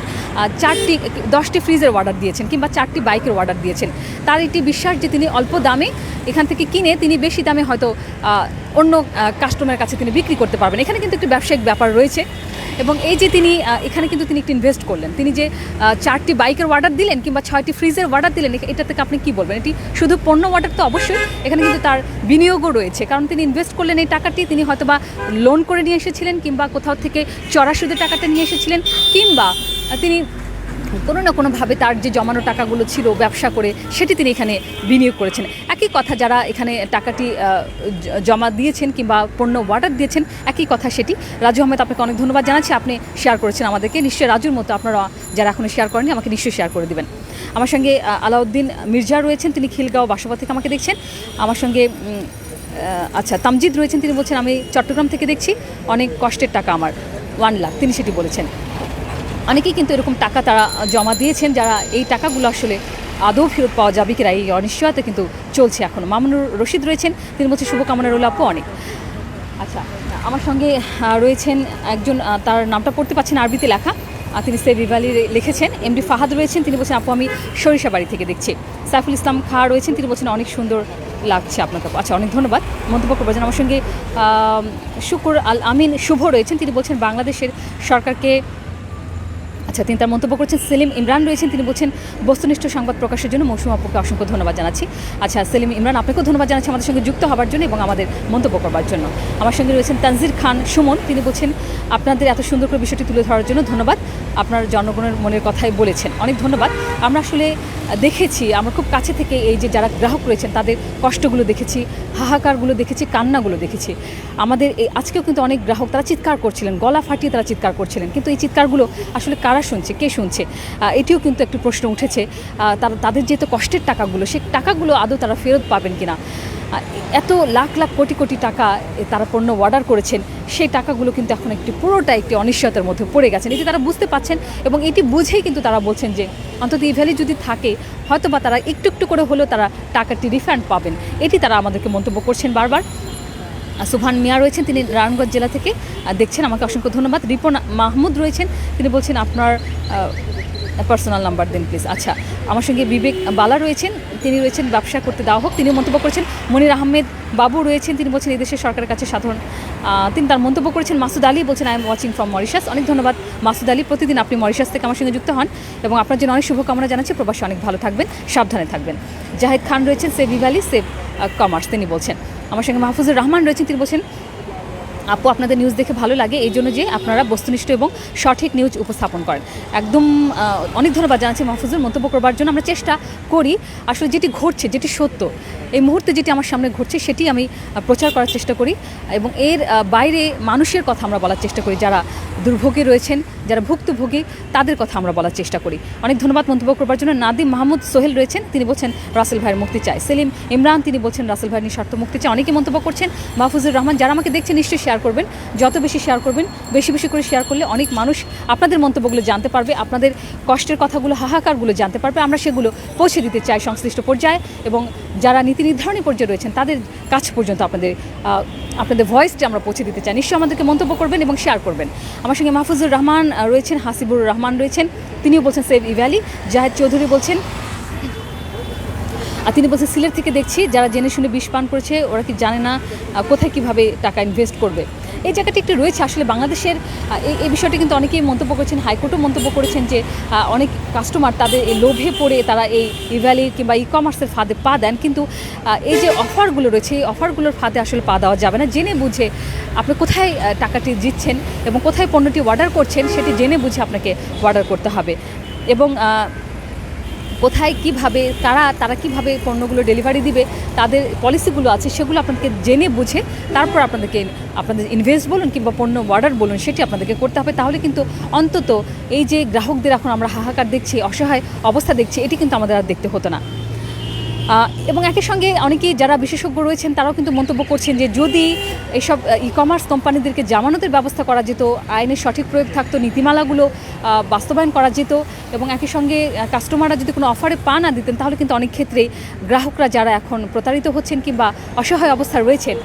10টি ফ্রিজের অর্ডার দিয়েছেন কিংবা 4টি বাইকের অর্ডার দিয়েছেন। তার একটি বিশ্বাস যে তিনি অল্প দামে এখান থেকে কিনে তিনি বেশি দামে হয়তো অন্য কাস্টমারের কাছে তিনি বিক্রি করতে পারবেন। এখানে কিন্তু একটি ব্যবসায়িক ব্যাপার রয়েছে এবং এই যে তিনি এখানে কিন্তু তিনি একটু ইনভেস্ট করলেন, তিনি যে 4টি বাইকের অর্ডার দিলেন কিংবা 6টি ফ্রিজের অর্ডার দিলেন, এটা থেকে আপনি কী বলবেন? এটি শুধু পণ্য অর্ডার তো অবশ্যই, এখানে কিন্তু তার বিনিয়োগও রয়েছে, কারণ তিনি ইনভেস্ট করলেন এই টাকাটি, তিনি হয়তো বা লোন করে নিয়ে এসেছিলেন কিংবা কোথাও থেকে চড়া সুদে টাকাটা নিয়ে এসেছিলেন কিংবা তিনি কোনো না কোনোভাবে তার যে জমানো টাকাগুলো ছিল ব্যবসা করে সেটি তিনি এখানে বিনিয়োগ করেছেন। একই কথা যারা এখানে টাকাটি জমা দিয়েছেন কিংবা পণ্য অর্ডার দিয়েছেন, একই কথা সেটি। রাজু আহমেদ আপনাকে অনেক ধন্যবাদ জানাচ্ছি, আপনি শেয়ার করেছেন আমাদেরকে। নিশ্চয়ই রাজুর মতো আপনারা যারা এখনও শেয়ার করেননি আমাকে নিশ্চয়ই শেয়ার করে দেবেন। আমার সঙ্গে আলাউদ্দিন মির্জা রয়েছেন, তিনি খিলগাঁও বাসাবাদ থেকে আমাকে দেখছেন। আমার সঙ্গে আচ্ছা তামজিদ রয়েছেন, তিনি বলছেন আমি চট্টগ্রাম থেকে দেখছি, অনেক কষ্টের টাকা আমার 1 লাখ, তিনি সেটি বলেছেন। অনেকেই কিন্তু এরকম টাকা তারা জমা দিয়েছেন, যারা এই টাকাগুলো আসলে আদৌ ফেরত পাওয়া যাবে কিনা এই অনিশ্চয়তা কিন্তু চলছে এখন। মামুনুর রশিদ রয়েছেন, তিনি বলছেন শুভকামনা রইল আপু অনেক। আচ্ছা, আমার সঙ্গে রয়েছেন একজন, তার নামটা পড়তে পারছেন, আরবিতে লেখা, তিনি সেভ ইভ্যালি লিখেছেন। এমডি ফাহাদ রয়েছেন, তিনি বলছেন আপু আমি সরিষাবাড়ি থেকে দেখছি। সাইফুল ইসলাম খাঁ রয়েছেন, তিনি বলছেন অনেক সুন্দর লাগছে আপনাকে। আচ্ছা, অনেক ধন্যবাদ মন্তব্য করবেন। আমার সঙ্গে শুকুর আল আমিন শুভ রয়েছেন, তিনি বলছেন বাংলাদেশের সরকারকে, আচ্ছা তিনি তার মন্তব্য করছেন। সেলিম ইমরান রয়েছেন, তিনি বলছেন বস্তুনিষ্ঠ সংবাদ প্রকাশের জন্য মৌসুম আপুকে অসংখ্য ধন্যবাদ জানাচ্ছি। আচ্ছা সেলিম ইমরান, আপনাকেও ধন্যবাদ জানাচ্ছি আমাদের সঙ্গে যুক্ত হওয়ার জন্য এবং আমাদের মন্তব্য করবার জন্য। আমার সঙ্গে রয়েছেন তানজির খান সুমন, তিনি বলছেন আপনাদের এত সুন্দর করে বিষয়টি তুলে ধরার জন্য ধন্যবাদ, আপনার জনগণের মনের কথাই বলেছেন, অনেক ধন্যবাদ। আমরা আসলে দেখেছি, আমরা খুব কাছে থেকে এই যে যারা গ্রাহক রয়েছেন তাদের কষ্টগুলো দেখেছি, হাহাকারগুলো দেখেছি, কান্নাগুলো দেখেছি। আমাদের আজকেও কিন্তু অনেক গ্রাহক তারা চিৎকার করছিলেন, গলা ফাটিয়ে তারা চিৎকার করছিলেন, কিন্তু এই চিৎকারগুলো আসলে কারা শুনছে, কে শুনছে, এটিও কিন্তু একটি প্রশ্ন উঠেছে। তাদের যেহেতু কষ্টের টাকাগুলো, সেই টাকাগুলো আদৌ তারা ফেরত পাবেন কিনা। এত লাখ লাখ কোটি কোটি টাকা তারা পণ্য অর্ডার করেছেন, সেই টাকাগুলো কিন্তু এখন পুরোটা একটি অনিশ্চয়তার মধ্যে পড়ে গেছেন, এটি তারা বুঝতে পারছেন এবং এটি বুঝেই কিন্তু তারা বলছেন যে অন্তত এই ভ্যালি যদি থাকে হয়তো বা তারা একটু একটু করে হলেও তারা টাকাটি রিফান্ড পাবেন, এটি তারা আমাদেরকে মন্তব্য করছেন বারবার। সুবহান মিয়া রয়েছেন, তিনি নারায়ণগঞ্জ জেলা থেকে দেখছেন, আমাকে অসংখ্য ধন্যবাদ। রিপন মাহমুদ রয়েছেন, তিনি বলছেন আপনার পার্সোনাল নাম্বার দিন প্লিজ। আচ্ছা, আমার সঙ্গে বিবেক বালা রয়েছেন, তিনি রয়েছেন ব্যবসা করতে দেওয়া হোক, তিনিও মন্তব্য করেছেন। মনির আহমেদ বাবু রয়েছেন, তিনি বলছেন এই দেশের সরকারের কাছে সাধারণ, তিনি তার মন্তব্য করেছেন। মাসুদ আলী বলছেন I am watching from Mauritius, অনেক ধন্যবাদ মাসুদ আলী, প্রতিদিন আপনি মরিশাস থেকে আমার সঙ্গে যুক্ত হন এবং আপনার জন্য অনেক শুভকামনা জানাচ্ছি, প্রবাসী অনেক ভালো থাকবেন, সাবধানে থাকবেন। জাহিদ খান রয়েছেন, সেভ ভ্যালি সেভ কমার্স, তিনি বলছেন। আমার সঙ্গে মাহফুজুর রহমান রয়েছেন, তিনি বলছেন আপু আপনাদের নিউজ দেখে ভালো লাগে এই জন্য যে আপনারা বস্তুনিষ্ঠ এবং সঠিক নিউজ উপস্থাপন করেন, একদম অনেক ধন্যবাদ জানাচ্ছি মাহফুজুর মন্তব্য করবার জন্য। আমরা চেষ্টা করি আসলে যেটি ঘটছে, যেটি সত্য, এই মুহূর্তে যেটি আমার সামনে ঘটছে সেটি আমি প্রচার করার চেষ্টা করি এবং এর বাইরে মানুষের কথা আমরা বলার চেষ্টা করি, যারা দুর্ভোগে রয়েছেন, যারা ভুক্তভোগী তাদের কথা আমরা বলার চেষ্টা করি। অনেক ধন্যবাদ মন্তব্য করবার জন্য। নাদিম মাহমুদ সোহেল রয়েছেন, তিনি বলছেন রাসেল ভাইয়ের মুক্তি চাই। সেলিম ইমরান, তিনি বলছেন রাসেল ভাইয়ের নিঃস্বার্থ মুক্তি চাই। অনেকে মন্তব্য করছেন। মাহফুজুর রহমান, যারা আমাকে দেখছেন নিশ্চয়ই শেয়ার করবেন, যত বেশি শেয়ার করবেন, বেশি বেশি করে শেয়ার করলে অনেক মানুষ আপনাদের মন্তব্যগুলো জানতে পারবে, আপনাদের কষ্টের কথাগুলো, হাহাকারগুলো জানতে পারবে। আমরা সেগুলো পৌঁছে দিতে চাই সংশ্লিষ্ট পর্যায়ে এবং যারা নীতি নির্ধারণী পর্যায়ে রয়েছেন তাদের কাছ পর্যন্ত আপনাদের ভয়েসটি আমরা পৌঁছে দিতে চাই। নিশ্চয়ই আমাদেরকে মন্তব্য করবেন এবং শেয়ার করবেন। আমার সঙ্গে মাহফুজুর রহমান রয়েছেন, হাসিবুর রহমান রয়েছেন, তিনিও বলছেন সেভ ইভ্যালি। জাহেদ চৌধুরী বলছেন, তিনি বলছেন সিলেট থেকে দেখছি, যারা জেনে শুনে বিষ পান করেছে ওরা কি জানে না কোথায় কিভাবে টাকা ইনভেস্ট করবে। এই জায়গাটি একটু রয়েছে আসলে বাংলাদেশের, এই বিষয়টি কিন্তু অনেকেই মন্তব্য করেছেন, হাইকোর্টও মন্তব্য করেছেন যে অনেক কাস্টমার তাদের এই লোভে পড়ে তারা এই ইভ্যালি কিংবা ই কমার্সের ফাঁদে পা দেন, কিন্তু এই যে অফারগুলো রয়েছে এই অফারগুলোর ফাঁদে আসলে পা দেওয়া যাবে না। জেনে বুঝে আপনি কোথায় টাকাটি জিতছেন এবং কোথায় পণ্যটি অর্ডার করছেন সেটি জেনে বুঝে আপনাকে অর্ডার করতে হবে এবং কোথায় কীভাবে তারা কীভাবে পণ্যগুলো ডেলিভারি দিবে, তাদের পলিসিগুলো আছে সেগুলো আপনাদেরকে জেনে বুঝে তারপর আপনাদের ইনভেস্ট বলুন কিংবা পণ্য অর্ডার বলুন সেটি আপনাদেরকে করতে হবে। তাহলে কিন্তু অন্তত এই যে গ্রাহকদের এখন আমরা হাহাকার দেখছি, অসহায় অবস্থা দেখছি, এটি কিন্তু আমাদের আর দেখতে হতো না। এবং একই সঙ্গে অনেকেই যারা বিশেষজ্ঞ রয়েছেন তারাও কিন্তু মন্তব্য করছেন যে যদি এইসব ই কমার্স কোম্পানিদেরকে জামানতের ব্যবস্থা করা যেত, আইনের সঠিক প্রয়োগ থাকতো, নীতিমালাগুলো বাস্তবায়ন করা যেত এবং একই সঙ্গে কাস্টমাররা যদি কোনো অফারে পা না দিতেন তাহলে কিন্তু অনেক ক্ষেত্রে গ্রাহকরা যারা এখন প্রতারিত হচ্ছেন কিংবা অসহায় অবস্থায় রয়েছেন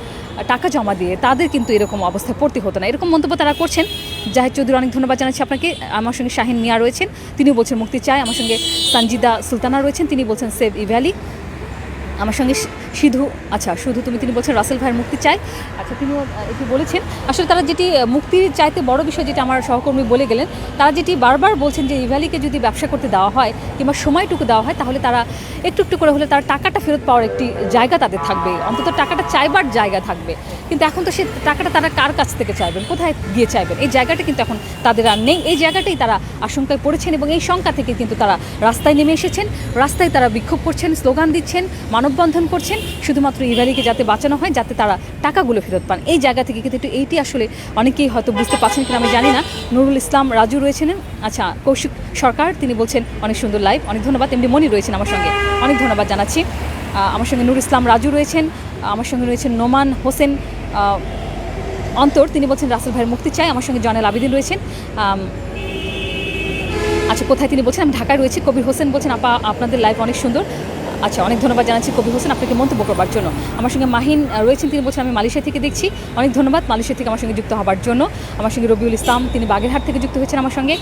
টাকা জমা দিয়ে, তাদের কিন্তু এরকম অবস্থায় পড়তে হতো না। এরকম মন্তব্য তারা করছেন। জাহিদ চৌধুরী, অনেক ধন্যবাদ জানাচ্ছি আপনাকে। আমার সঙ্গে শাহিন মিয়া রয়েছেন, তিনিও বলছেন মুক্তি চাই। আমার সঙ্গে সঞ্জিদা সুলতানা রয়েছেন, তিনি বলছেন সেভ ইভ্যালি। আমার সঙ্গে শুধু তিনি বলছেন রাসেল ভাইয়ের মুক্তি চাই। আচ্ছা, তিনিও এটি বলেছেন। আসলে তারা যেটি মুক্তির চাইতে বড় বিষয় যেটা আমার সহকর্মী বলে গেলেন, তারা যেটি বারবার বলছেন যে ইভ্যালিকে যদি ব্যবসা করতে দেওয়া হয় কিংবা সময়টুকু দেওয়া হয় তাহলে তারা একটু একটু করে হলে তার টাকাটা ফেরত পাওয়ার একটি জায়গা তাদের থাকবে, অন্তত টাকাটা চাইবার জায়গা থাকবে। কিন্তু এখন তো সে টাকাটা তারা কার কাছ থেকে চাইবেন, কোথায় গিয়ে চাইবেন, এই জায়গাটা কিন্তু এখন তাদের আর নেই। এই জায়গাটাই তারা আশঙ্কায় পড়েছেন এবং এই শঙ্কা থেকে কিন্তু তারা রাস্তায় নেমে এসেছেন। রাস্তায় তারা বিক্ষোভ করছেন, স্লোগান দিচ্ছেন, মানববন্ধন করছেন, শুধুমাত্র ইভ্যালিকে যাতে বাঁচানো হয়, যাতে তারা টাকাগুলো ফেরত পান। এই জায়গা থেকে কিন্তু এইটি আসলে অনেকেই হয়তো বুঝতে পারছেন কিনা আমি জানি না। নুরুল ইসলাম রাজু রয়েছেন, আচ্ছা কৌশিক সরকার, তিনি বলছেন অনেক সুন্দর লাইভ, অনেক ধন্যবাদ। এমডি মনি রয়েছেন আমার সঙ্গে, অনেক ধন্যবাদ জানাচ্ছি। আমার সঙ্গে নুরুল ইসলাম রাজু রয়েছেন, আমার সঙ্গে রয়েছেন নোমান হোসেন অন্তর, তিনি বলছেন রাসেল ভাইয়ের মুক্তি চাই। আমার সঙ্গে জয়নাল আবিদিন রয়েছেন। আচ্ছা, কোথায় তিনি বলছেন, আমি ঢাকায় রয়েছি। কবির হোসেন বলছেন আপা আপনাদের লাইভ অনেক সুন্দর, আচ্ছা, অনেক ধন্যবাদ জানাচ্ছি কবি হোসেন আপনাকে মন্তব্য করবার জন্য। আমার সঙ্গে মাহিন রয়েছেন, তিনি বলছেন আমি মালয়েশিয়া থেকে দেখছি। অনেক ধন্যবাদ মালয়েশিয়া থেকে আমার সঙ্গে যুক্ত হবার জন্য। আমার সঙ্গে রবিউল ইসলাম, তিনি বাগেরহাট থেকে যুক্ত হয়েছেন আমার সঙ্গে।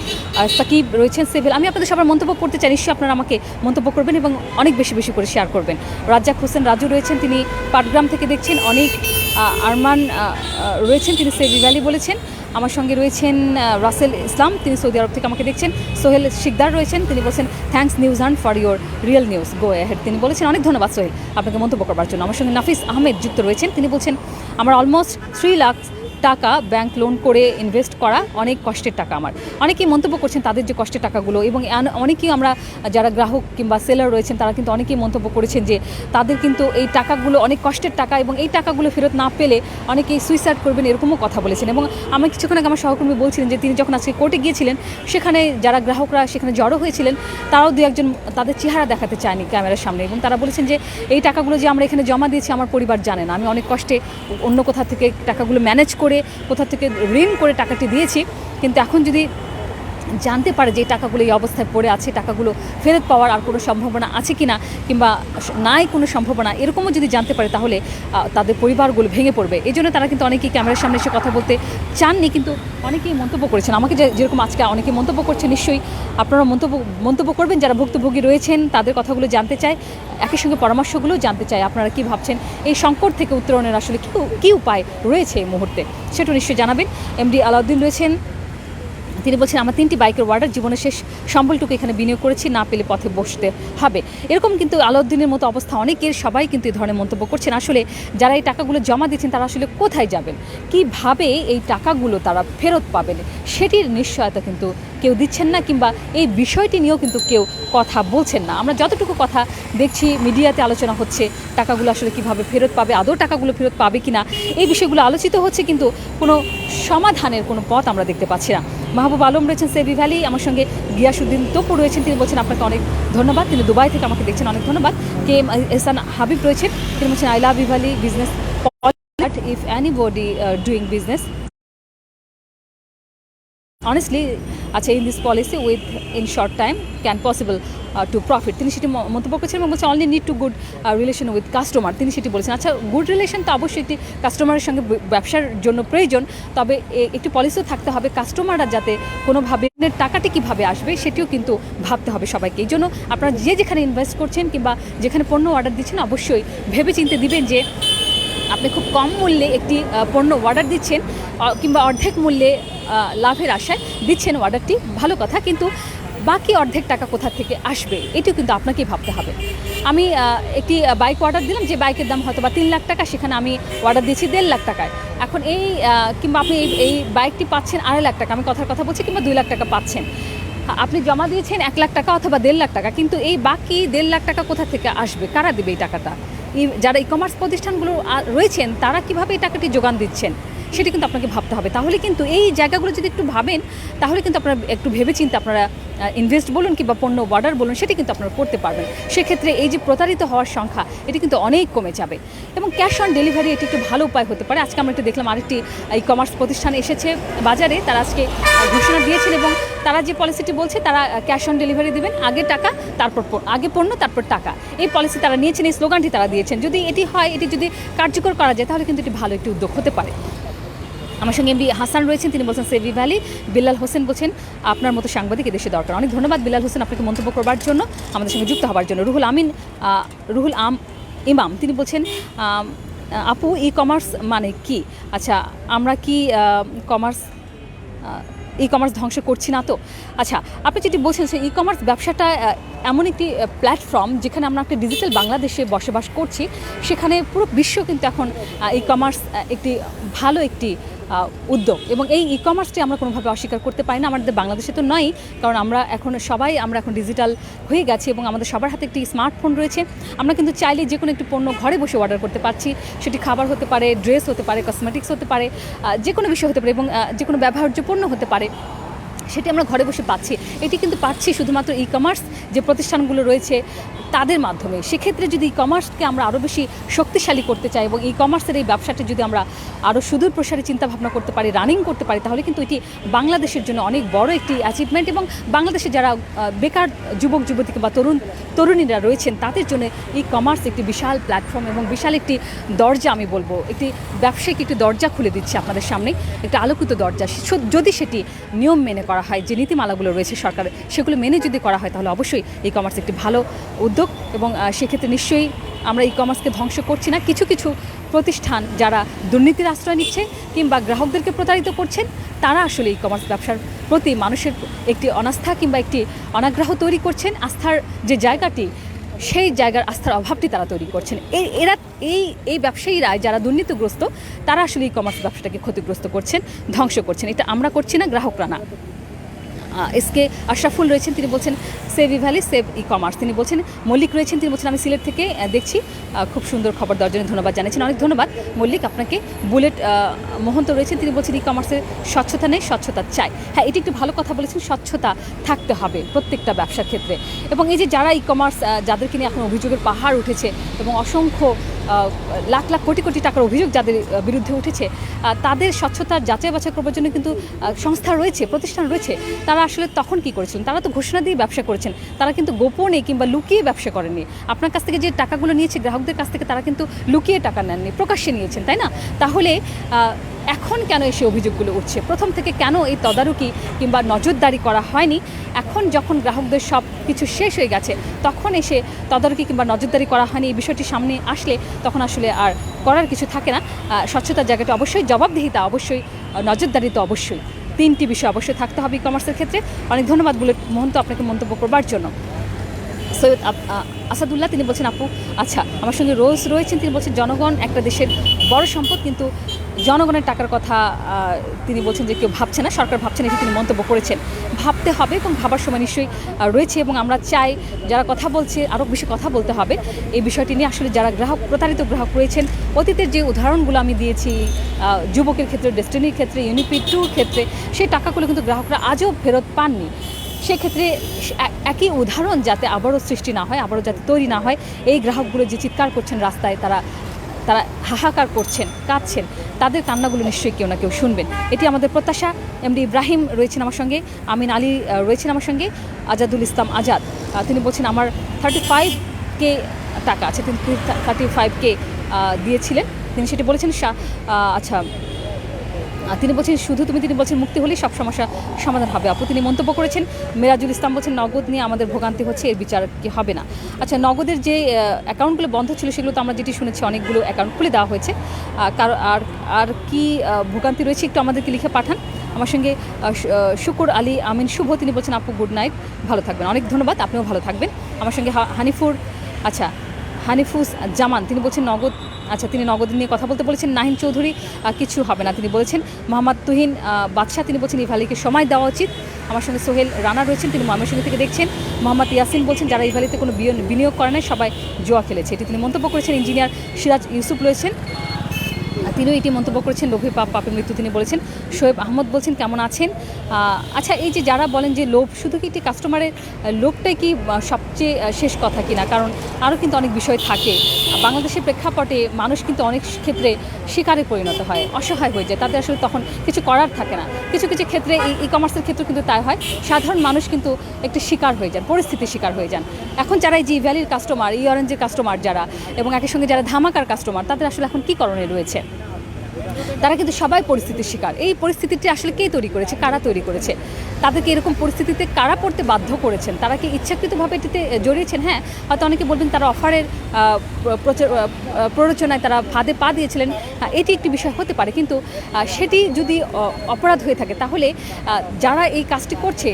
সাকিব রয়েছেন সিভিল। আমি আপনাদের সবার মন্তব্য পড়তে চাই, নিশ্চয়ই আপনারা আমাকে মন্তব্য করবেন এবং অনেক বেশি বেশি করে শেয়ার করবেন। রাজ্জাক হোসেন রাজু রয়েছেন, তিনি পাটগ্রাম থেকে দেখছেন। অনেক আরমান রয়েছেন, তিনি সেভি ভ্যালি বলেছেন। আমার সঙ্গে রয়েছেন রাসেল ইসলাম, তিনি সৌদি আরব থেকে আমাকে দেখছেন। সোহেল শিকদার রয়েছেন, তিনি বলছেন thanks news hunt for your real news, go ahead. তিনি বলেছেন অনেক ধন্যবাদ সোহেল আপনাকে মন্তব্য করবার জন্য। আমার সঙ্গে নাফিস আহমেদ যুক্ত রয়েছেন, তিনি বলছেন আমার অলমোস্ট 3 লাখ টাকা ব্যাংক লোন করে ইনভেস্ট করা অনেক কষ্টের টাকা আমার। অনেকেই মন্তব্য করছেন তাদের যে কষ্টের টাকাগুলো, এবং অনেকেই আমরা যারা গ্রাহক কিংবা সেলার রয়েছেন তারা কিন্তু অনেকেই মন্তব্য করেছেন যে তাদের কিন্তু এই টাকাগুলো অনেক কষ্টের টাকা, এবং এই টাকাগুলো ফেরত না পেলে অনেকেই সুইসাইড করবেন এরকমও কথা বলেছেন। এবং আমি কিছুক্ষণ আগে আমার সহকর্মী বলছিলেন যে তিনি যখন আজকে কোর্টে গিয়েছিলেন সেখানে যারা গ্রাহকরা সেখানে জড়ো হয়েছিলেন তারাও দু একজন তাদের চেহারা দেখাতে চায়নি ক্যামেরার সামনে, এবং তারা বলেছেন যে এই টাকাগুলো যে আমরা এখানে জমা দিয়েছি আমার পরিবার জানে না, আমি অনেক কষ্টে অন্য কোথা থেকে টাকাগুলো ম্যানেজ করে কোথা থেকে ঋণ করে টাকাটি দিয়েছি, কিন্তু এখন যদি জানতে পারে যে এই টাকাগুলো এই অবস্থায় পড়ে আছে, টাকাগুলো ফেরত পাওয়ার আর কোনো সম্ভাবনা আছে কি না, কিংবা নাই কোনো সম্ভাবনা, এরকমও যদি জানতে পারে তাহলে তাদের পরিবারগুলো ভেঙে পড়বে। এই জন্য তারা কিন্তু অনেকেই ক্যামেরার সামনে এসে কথা বলতে চাননি, কিন্তু অনেকেই মন্তব্য করেছেন। আমাকে যেরকম আজকে অনেকে মন্তব্য করছেন, নিশ্চয়ই আপনারা মন্তব্য করবেন যারা ভুক্তভোগী রয়েছেন, তাদের কথাগুলো জানতে চায়, একই সঙ্গে পরামর্শগুলো জানতে চায়। আপনারা কি ভাবছেন এই সংকট থেকে উত্তরণের আসলে কী উপায় রয়েছে এই মুহূর্তে, সেটা নিশ্চয়ই জানাবেন। এমডি আলাউদ্দিন রয়েছেন, তিনি বলছেন আমার 3টি বাইকের ওয়ার্ডার, জীবনের শেষ সম্বলটুকু এখানে বিনিয়োগ করেছি, না পেলে পথে বসতে হবে। এরকম কিন্তু আলাউদ্দিনের মতো অবস্থা অনেকের, সবাই কিন্তু এই ধরনের মন্তব্য করছেন। আসলে যারা এই টাকাগুলো জমা দিচ্ছেন তারা আসলে কোথায় যাবেন, কিভাবে এই টাকাগুলো তারা ফেরত পাবেন, সেটির নিশ্চয়তা কিন্তু কেউ দিচ্ছেন না, কিংবা এই বিষয়টি নিয়েও কিন্তু কেউ কথা বলছেন না। আমরা যতটুকু কথা দেখছি মিডিয়াতে আলোচনা হচ্ছে টাকাগুলো আসলে কিভাবে ফেরত পাবে, আদৌ টাকাগুলো ফেরত পাবে কিনা, এই বিষয়গুলো আলোচিত হচ্ছে, কিন্তু কোনো সমাধানের কোনো পথ আমরা দেখতে পাচ্ছি না। মাহবুব আলম রয়েছেন সেভি ভ্যালি, আমার সঙ্গে গিয়াসুদ্দিন তপু রয়েছেন, তিনি বলছেন আপনাকে অনেক ধন্যবাদ, তিনি দুবাই থেকে আমাকে দেখছেন, অনেক ধন্যবাদ। কে এম এহসান হাবিব রয়েছেন, তিনি বলছেন I love you valley business, if anybody doing business honestly আচ্ছা in this policy with in short time can possible to profit, তিনি সেটি মন্তব্য করেছেন এবং বলছেন only need to good relation with customer, তিনি সেটি বলেছেন। আচ্ছা, গুড রিলেশন তো অবশ্যই একটি কাস্টমারের সঙ্গে ব্যবসার জন্য প্রয়োজন, তবে একটি পলিসিও থাকতে হবে কাস্টমাররা যাতে কোনোভাবে টাকাটি কীভাবে আসবে সেটিও কিন্তু ভাবতে হবে সবাইকে। এই জন্য আপনারা যেখানে ইনভেস্ট করছেন কিংবা যেখানে পণ্য অর্ডার দিচ্ছেন অবশ্যই ভেবে চিন্তে দিবেন যে আপনি খুব কম মূল্যে একটি পণ্য অর্ডার দিচ্ছেন কিংবা অর্ধেক মূল্যে লাভের আশায় দিচ্ছেন অর্ডারটি, ভালো কথা, কিন্তু বাকি অর্ধেক টাকা কোথা থেকে আসবে এটিও কিন্তু আপনাকেই ভাবতে হবে। আমি একটি বাইক অর্ডার দিলাম, যে বাইকের দাম হয়তো বা 3 লাখ টাকা, সেখানে আমি অর্ডার দিয়েছি 1.5 লাখ টাকায়। এখন কিংবা আপনি এই বাইকটি পাচ্ছেন 2.5 লাখ টাকা, আমি কথা বলছি, কিংবা 2 লাখ টাকা পাচ্ছেন। আপনি জমা দিয়েছেন 1 লাখ টাকা অথবা 1.5 লাখ টাকা, কিন্তু এই বাকি 1.5 লাখ টাকা কোথা থেকে আসবে, কারা দেবে এই টাকাটা? যারা ই কমার্স প্রতিষ্ঠানগুলো রয়েছেন তারা কীভাবে এই টাকাটি যোগান দিচ্ছেন সেটি কিন্তু আপনাকে ভাবতে হবে। তাহলে কিন্তু এই জায়গাগুলো যদি একটু ভাবেন তাহলে কিন্তু আপনারা একটু ভেবেচিন্তে আপনারা ইনভেস্ট বলুন কিংবা পণ্য অর্ডার বলুন সেটি কিন্তু আপনারা করতে পারবেন। সেক্ষেত্রে এই যে প্রতারিত হওয়ার সংখ্যা এটি কিন্তু অনেক কমে যাবে, এবং ক্যাশ অন ডেলিভারি এটি একটু ভালো উপায় হতে পারে। আজকে আমরা একটু দেখলাম আরেকটি ই কমার্স প্রতিষ্ঠান এসেছে বাজারে, তারা আজকে ঘোষণা দিয়েছেন এবং তারা যে পলিসিটি বলছে তারা ক্যাশ অন ডেলিভারি দেবেন, আগে টাকা তারপর আগে পণ্য তারপর টাকা, এই পলিসি তারা নিয়েছেন, এই স্লোগানটি তারা দিয়েছেন। যদি এটি হয়, এটি যদি কার্যকর করা যায় তাহলে কিন্তু এটি ভালো একটি উদ্যোগ হতে পারে। আমার সঙ্গে এমবি হাসান রয়েছেন, তিনি বলছেন সেভি ভ্যালি। বিল্লাল হোসেন বলছেন আপনার মতো সাংবাদিক এদেশে দরকার। অনেক ধন্যবাদ বিল্লাল হোসেন আপনাকে মন্তব্য করবার জন্য, আমাদের সঙ্গে যুক্ত হবার জন্য। রুহুল ইমাম তিনি বলছেন আপু ই কমার্স মানে কি? আচ্ছা, আমরা কি ই কমার্স ধ্বংস করছি না তো? আচ্ছা, আপনি যেটি বলছেন ই কমার্স ব্যবসাটা এমন একটি প্ল্যাটফর্ম যেখানে আমরা একটা ডিজিটাল বাংলাদেশে বসবাস করছি, সেখানে পুরো বিশ্ব কিন্তু এখন ই কমার্স একটি ভালো একটি উদ্যোগ, এবং এই ই কমার্সটি আমরা কোনোভাবে অস্বীকার করতে পারি না। আমাদের বাংলাদেশে তো নয়, কারণ আমরা এখন ডিজিটাল হয়ে গেছি এবং আমাদের সবার হাতে একটি স্মার্টফোন রয়েছে। আমরা কিন্তু চাইলে যে কোনো একটি পণ্য ঘরে বসে অর্ডার করতে পারছি, সেটি খাবার হতে পারে, ড্রেস হতে পারে, কসমেটিক্স হতে পারে, যে কোনো বিষয় হতে পারে, এবং যে কোনো ব্যবহার্য পণ্য হতে পারে। সেটি আমরা ঘরে বসে পাচ্ছি। এটি কিন্তু পাচ্ছি শুধুমাত্র ই কমার্স যে প্রতিষ্ঠানগুলো রয়েছে তাদের মাধ্যমে। সেক্ষেত্রে যদি ই কমার্সকে আমরা আরও বেশি শক্তিশালী করতে চাই এবং ই কমার্সের এই ব্যবসাটি যদি আমরা আরও সুদূর প্রসারী চিন্তাভাবনা করতে পারি, রানিং করতে পারি, তাহলে কিন্তু এটি বাংলাদেশের জন্য অনেক বড় একটি অ্যাচিভমেন্ট এবং বাংলাদেশে যারা বেকার যুবক যুবতী বা তরুণীরা রয়েছেন তাদের জন্য ই কমার্স একটি বিশাল প্ল্যাটফর্ম এবং বিশাল একটি দরজা, আমি বলবো একটি ব্যবসায়িক একটি দরজা খুলে দিচ্ছে আপনাদের সামনে, একটা আলোকিত দরজা। যদি সেটি নিয়ম মেনে করা হয়, যে নীতিমালাগুলো রয়েছে সরকারের সেগুলো মেনে যদি করা হয়, তাহলে অবশ্যই ই কমার্স একটি ভালো উদ্যোগ এবং সেক্ষেত্রে নিশ্চয়ই আমরা ই কমার্সকে ধ্বংস করছি না। কিছু কিছু প্রতিষ্ঠান যারা দুর্নীতির আশ্রয় নিচ্ছে কিংবা গ্রাহকদেরকে প্রতারিত করছেন, তারা আসলে ই কমার্স ব্যবসার প্রতি মানুষের একটি অনাস্থা কিংবা একটি অনাগ্রহ তৈরি করছেন। আস্থার যে জায়গাটি, সেই জায়গার আস্থার অভাবটি তারা তৈরি করছেন। এই ব্যবসায়ীরা যারা দুর্নীতিগ্রস্ত, তারা আসলে ই কমার্স ব্যবসাটাকে ক্ষতিগ্রস্ত করছেন, ধ্বংস করছেন। এটা আমরা করছি না, গ্রাহকরা না। এসকে আশরাফুল রয়েছেন, তিনি বলছেন সেভ ই ভ্যালি সেভ ই কমার্স। তিনি বলছেন মল্লিক রয়েছেন, তিনি বলছেন আমি সিলেট থেকে দেখছি, খুব সুন্দর খবর দেওয়ার জন্য ধন্যবাদ জানিয়েছেন। অনেক ধন্যবাদ মল্লিক আপনাকে। বুলেট মহন্ত রয়েছেন, তিনি বলছেন ই কমার্সের স্বচ্ছতা নেই, স্বচ্ছতা চাই। হ্যাঁ, এটি একটু ভালো কথা বলেছেন, স্বচ্ছতা থাকতে হবে প্রত্যেকটা ব্যবসার ক্ষেত্রে। এবং এই যে যারা ই কমার্স, যাদেরকে নিয়ে এখন অভিযোগের পাহাড় উঠেছে এবং অসংখ্য লাখ লাখ কোটি কোটি টাকার অভিযোগ যাদের বিরুদ্ধে উঠেছে, তাদের স্বচ্ছতার যাচাই বাছাই করবার জন্য কিন্তু সংস্থা রয়েছে, প্রতিষ্ঠান রয়েছে। তারা আসলে তখন কি করেছিলেন? তারা তো ঘোষণা দিয়ে ব্যবসা করেছেন, তারা কিন্তু গোপনে কিংবা লুকিয়ে ব্যবসা করেননি। আপনার কাছ থেকে যে টাকাগুলো নিয়েছে গ্রাহকদের কাছ থেকে, তারা কিন্তু লুকিয়ে টাকা নেননি, প্রকাশ্যে নিয়েছেন, তাই না? তাহলে এখন কেন এসে অভিযোগগুলো উঠছে? প্রথম থেকে কেন এই তদারকি কিংবা নজরদারি করা হয়নি? এখন যখন গ্রাহকদের সব কিছু শেষ হয়ে গেছে, তখন এসে তদারকি কিংবা নজরদারি করা হয়নি, এই বিষয়টি সামনে আসলে তখন আসলে আর করার কিছু থাকে না। স্বচ্ছতার জায়গাটা অবশ্যই, জবাবদিহিতা অবশ্যই, নজরদারি তো অবশ্যই, তিনটি বিষয় অবশ্যই থাকতে হবে ই কমার্সের ক্ষেত্রে। অনেক ধন্যবাদ বুলেট মহন্ত আপনাকে মন্তব্য করবার জন্য। সৈয়দ আসাদুল্লাহ, তিনি বলছেন আপু, আচ্ছা আমার সঙ্গে রোজ রয়েছেন, তিনি বলছেন জনগণ একটা দেশের বড় সম্পদ, কিন্তু জনগণের টাকার কথা তিনি বলছেন যে কেউ ভাবছে না, সরকার ভাবছে না, এটি তিনি মন্তব্য করেছেন। ভাবতে হবে এবং ভাবার সময় নিশ্চয়ই রয়েছে এবং আমরা চাই যারা কথা বলছে আরও বেশি কথা বলতে হবে এই বিষয়টি নিয়ে। আসলে যারা প্রতারিত গ্রাহক রয়েছেন, অতীতের যে উদাহরণগুলো আমি দিয়েছি, যুবকের ক্ষেত্রে, ডেস্টিনির ক্ষেত্রে, ইউনিপি টুর ক্ষেত্রে, সেই টাকাগুলো কিন্তু গ্রাহকরা আজও ফেরত পাননি। সেক্ষেত্রে একই উদাহরণ যাতে আবারও সৃষ্টি না হয়, আবারও যাতে তৈরি না হয়, এই গ্রাহকগুলো যে চিৎকার করছেন রাস্তায়, তারা হাহাকার করছেন, কাঁদছেন, তাদের কান্নাগুলো নিশ্চয়ই কেউ না কেউ শুনবেন, এটি আমাদের প্রত্যাশা। এমডি ইব্রাহিম রয়েছেন আমার সঙ্গে, আমিন আলী রয়েছেন আমার সঙ্গে, আজাদুল ইসলাম আজাদ, তিনি বলছেন আমার 35K টাকা আছে, তিনি 35K দিয়েছিলেন, তিনি সেটি বলেছেন। আচ্ছা, তিনি বলছেন শুধু তিনি বলছেন মুক্তি হলেই সব সমস্যা সমাধান হবে আপু, তিনি মন্তব্য করেছেন। মেরাজুল ইসলাম বলছেন নগদ নিয়ে আমাদের ভোগান্তি হচ্ছে, এর বিচার কি হবে না? আচ্ছা, নগদের যে অ্যাকাউন্টগুলো বন্ধ ছিল, সেগুলো তো আমরা যেটি শুনেছি অনেকগুলো অ্যাকাউন্ট খুলে দেওয়া হয়েছে। আর কি ভোগান্তি রয়েছে একটু আমাদেরকে লিখে পাঠান। আমার সঙ্গে শুকুর আলী আমিন শুভ, তিনি বলছেন আপু গুড নাইট, ভালো থাকবেন। অনেক ধন্যবাদ, আপনিও ভালো থাকবেন। আমার সঙ্গে হানিফুস জামান, তিনি বলছেন নগদ, আচ্ছা তিনি নগদ নিয়ে কথা বলতে বলেছেন। নাহিম চৌধুরী কিছু হবে না তিনি বলেছেন। মোহাম্মদ তুহিন বাদশাহ, তিনি বলছেন ইভালিকে সময় দেওয়া উচিত। আমার সঙ্গে সোহেল রানা রয়েছেন, তিনি ময়মনসিংহ থেকে দেখছেন। মোহাম্মদ ইয়াসিন বলছেন যারা ইভালিতে কোনো বিনিয়োগ করে নাই সবাই জুয়া খেলেছে, এটি তিনি মন্তব্য করেছেন। ইঞ্জিনিয়ার সিরাজ ইউসুফ রয়েছেন, তিনিও এটি মন্তব্য করেছেন। লোভে পাপের মৃত্যু, তিনি বলেছেন। শোয়েব আহমদ বলছেন কেমন আছেন? আচ্ছা, এই যে যারা বলেন যে লোভ, শুধু কি একটি কাস্টমারের লোভটাই কি সবচেয়ে শেষ কথা কিনা? কারণ আরও কিন্তু অনেক বিষয় থাকে। বাংলাদেশের প্রেক্ষাপটে মানুষ কিন্তু অনেক ক্ষেত্রে শিকারে পরিণত হয়, অসহায় হয়ে যায়, তাদের আসলে তখন কিছু করার থাকে না। কিছু কিছু ক্ষেত্রে ই কমার্সের ক্ষেত্রে কিন্তু তাই হয়, সাধারণ মানুষ কিন্তু একটি শিকার হয়ে যান, পরিস্থিতির শিকার হয়ে যান। এখন যারা এই জি ভ্যালির কাস্টমার, ই অরেঞ্জের কাস্টমার যারা, এবং একই সঙ্গে যারা ধামাকার কাস্টমার, তাদের আসলে এখন কী করণীয় রয়েছে? তারা কিন্তু সবাই পরিস্থিতির শিকার। এই পরিস্থিতিটি আসলে কে তৈরি করেছে, কারা তৈরি করেছে? তাদেরকে এরকম পরিস্থিতিতে কারা পড়তে বাধ্য করেছেন? তারা কি ইচ্ছাকৃতভাবে এটিতে জড়িয়েছেন? হ্যাঁ, হয়তো অনেকে বলবেন তারা অফারের প্ররোচনায় তারা ফাঁদে পা দিয়েছিলেন, এটি একটি বিষয় হতে পারে। কিন্তু সেটি যদি অপরাধ হয়ে থাকে, তাহলে যারা এই কাজটি করছে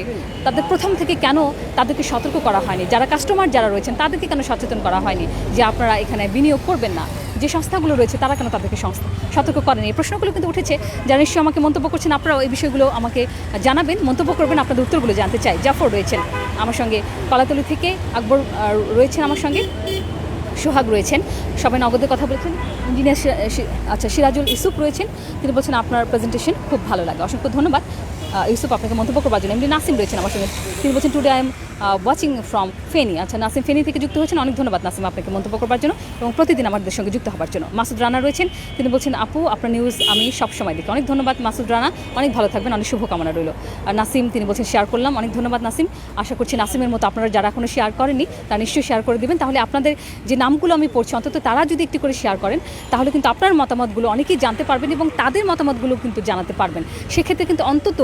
তাদের প্রথম থেকে কেন তাদেরকে সতর্ক করা হয়নি? যারা কাস্টমার যারা রয়েছেন তাদেরকে কেন সচেতন করা হয়নি যে আপনারা এখানে বিনিয়োগ করবেন না? যে সংস্থাগুলো রয়েছে তারা কেন তাদেরকে সতর্ক করেনি? এই প্রশ্নগুলো কিন্তু উঠেছে, যারা নিশ্চয়ই আমাকে মন্তব্য করছেন। আপনারাও এই বিষয়গুলো আমাকে জানাবেন, মন্তব্য করবেন, আপনাদের উত্তরগুলো জানতে চাই। জাফর রয়েছেন আমার সঙ্গে, কলাতলি থেকে আকবর রয়েছেন আমার সঙ্গে, সোহাগ রয়েছেন, সবাই নগদের কথা বলেছেন। ইঞ্জিনিয়ার সিরাজুল ইউসুফ রয়েছেন, তিনি বলছেন আপনার প্রেজেন্টেশন খুব ভালো লাগে, অসংখ্য ধন্যবাদ। ইউসুফ আপনাকে মন্তব্য করবার জন্য। এমডি নাসিম রয়েছেন আমার সঙ্গে, তিনি বলছেন today I am watching from Feni. আচ্ছা, নাসিম ফেনী থেকে যুক্ত হয়েছেন, অনেক ধন্যবাদ নাসিম আপনাকে মন্তব্য করবার জন্য এবং প্রতিদিন আমাদের সঙ্গে যুক্ত হবার জন্য। মাসুদ রানা রয়েছেন, তিনি বলছেন আপু আপনার নিউজ আমি সবসময় দেখি। অনেক ধন্যবাদ মাসুদ রানা, অনেক ভালো থাকবেন, অনেক শুভকামনা রইল। আর নাসিম তিনি বলছেন শেয়ার করলাম, অনেক ধন্যবাদ নাসিম। আশা করছি নাসিমের মতো আপনারা যারা এখনও শেয়ার করেননি তারা নিশ্চয়ই শেয়ার করে দেবেন, তাহলে আপনাদের যে নামগুলো আমি পড়ছি অন্তত তারা যদি একটি করে শেয়ার করেন তাহলে কিন্তু আপনার মতামতগুলো অনেকেই জানতে পারবেন এবং তাদের মতামতগুলো কিন্তু জানাতে পারবেন। সেক্ষেত্রে কিন্তু অন্তত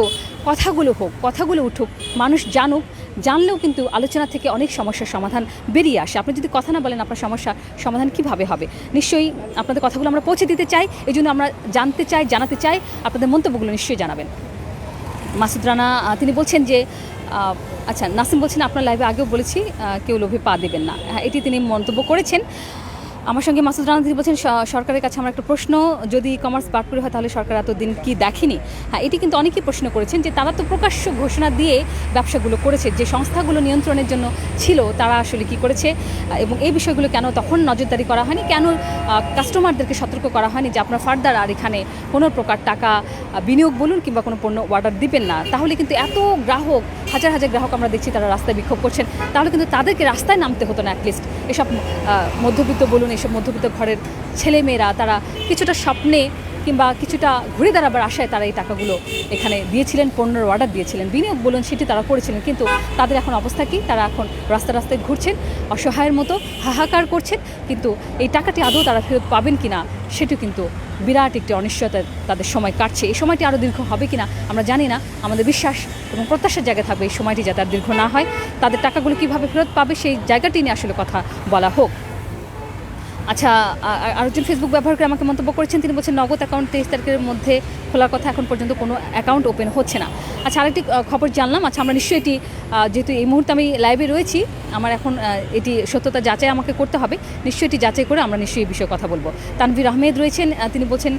কথাগুলো হোক, কথাগুলো উঠুক, মানুষ জানুক, জানলেও কিন্তু আলোচনা থেকে অনেক সমস্যার সমাধান বেরিয়ে আসে। আপনি যদি কথা না বলেন আপনার সমস্যা সমাধান কিভাবে হবে? নিশ্চয়ই আপনাদের কথাগুলো আমরা পৌঁছে দিতে চাই, এই জন্য আমরা জানতে চাই, জানাতে চাই, আপনাদের মন্তব্যগুলো নিশ্চয়ই জানাবেন। মাসুদ রানা তিনি বলছেন যে আচ্ছা, নাসিম বলছেন আপনার লাইভে আগেও বলেছি কেউ লোভে পা দেবেন না, হ্যাঁ এটি তিনি মন্তব্য করেছেন। আমার সঙ্গে মাসুদ রানা তিনি বলছেন সরকারের কাছে আমার একটা প্রশ্ন, যদি ই কমার্স বাটপুরি হয় তাহলে সরকার এতদিন কি দেখেনি? হ্যাঁ, এটি কিন্তু অনেকেই প্রশ্ন করেছেন যে তারা তো প্রকাশ্য ঘোষণা দিয়ে ব্যবসাগুলো করেছে, যে সংস্থাগুলো নিয়ন্ত্রণের জন্য ছিল তারা আসলে কি করেছে এবং এই বিষয়গুলো কেন তখন নজরদারি করা হয়নি, কেন কাস্টমারদেরকে সতর্ক করা হয়নি যে আপনার ফার্দার আর এখানে কোনো প্রকার টাকা বিনিয়োগ বলুন কিংবা কোনো পণ্য অর্ডার দিবেন না। তাহলে কিন্তু এত গ্রাহক, হাজার হাজার গ্রাহক আমরা দেখছি তারা রাস্তায় বিক্ষোভ করছেন, তাহলে কিন্তু তাদেরকে রাস্তায় নামতে হতো না। অ্যাটলিস্ট এসব মধ্যবিত্ত বলুন, এসব মধ্যবিত্ত ঘরের ছেলেমেয়েরা তারা কিছুটা স্বপ্নে কিংবা কিছুটা ঘুরে দাঁড়াবার আশায় তারা এই টাকাগুলো এখানে দিয়েছিলেন, পণ্যের অর্ডার দিয়েছিলেন, বিনিয়োগ বলুন সেটি তারা করেছিলেন। কিন্তু তাদের এখন অবস্থা কি? তারা এখন রাস্তায় রাস্তায় ঘুরছেন, অসহায়ের মতো হাহাকার করছেন, কিন্তু এই টাকাটি আদৌ তারা ফেরত পাবেন কিনা সেটিও কিন্তু বিরাট একটি অনিশ্চয়তা তাদের সময় কাটছে। এই সময়টি আরও দীর্ঘ হবে কিনা আমরা জানি না। আমাদের বিশ্বাস এবং প্রত্যাশার জায়গায় থাকবে এই সময়টি যাতে আর দীর্ঘ না হয়। তাদের টাকাগুলো কীভাবে ফেরত পাবে সেই জায়গাটি নিয়ে আসলে কথা বলা হোক। আচ্ছা, আরেকজন ফেসবুক ব্যবহার করে আমাকে মন্তব্য করেছেন, তিনি বলছেন নগদ অ্যাকাউন্ট 23 তারিখের মধ্যে খোলার কথা, এখন পর্যন্ত কোনো অ্যাকাউন্ট ওপেন হচ্ছে না। আচ্ছা, আরেকটি খবর জানলাম। আচ্ছা, আমরা নিশ্চয়ই এটি যেহেতু এই মুহূর্তে আমি লাইভে রয়েছি, আমার এখন এটি সত্যতা যাচাই আমাকে করতে হবে, নিশ্চয়ই এটি যাচাই করে আমরা নিশ্চয়ই এই বিষয়ে কথা বলবো। তানভীর আহমেদ রয়েছেন, তিনি বলছেন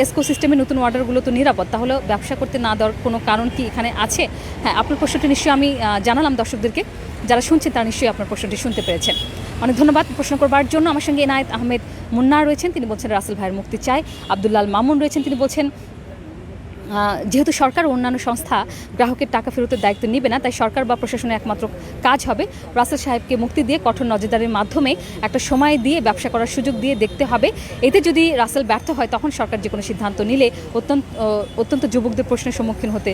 এসকো সিস্টেমে নতুন অর্ডারগুলো তো নিরাপদ, তাহলে ব্যবসা করতে না দেওয়ার কোনো কারণ কি এখানে আছে? হ্যাঁ, আপনার প্রশ্নটি নিশ্চয়ই আমি জানালাম দর্শকদেরকে, যারা শুনছেন তারা নিশ্চয়ই আপনার প্রশ্নটি শুনতে পেরেছেন। অনেক ধন্যবাদ প্রশ্ন করবার জন্য। আমার সঙ্গে এনায়েত আহমেদ মুন্না রয়েছেন, তিনি বলছেন রাসেল ভাইয়ের মুক্তি চাই। আব্দুল্লাল মামুন রয়েছেন, তিনি বলছেন যেহেতু সরকার ও অন্যান্য সংস্থা গ্রাহকের টাকা ফেরতের দায়িত্ব নেবে না, তাই সরকার বা প্রশাসনের একমাত্র কাজ হবে রাসেল সাহেবকে মুক্তি দিয়ে কঠোর নজরদারির মাধ্যমে একটা সময় দিয়ে ব্যবসা করার সুযোগ দিয়ে দেখতে হবে। এতে যদি রাসেল ব্যর্থ হয় তখন সরকার যে কোনো সিদ্ধান্ত নিলে অত্যন্ত যুবকদের প্রশ্নের সম্মুখীন হতে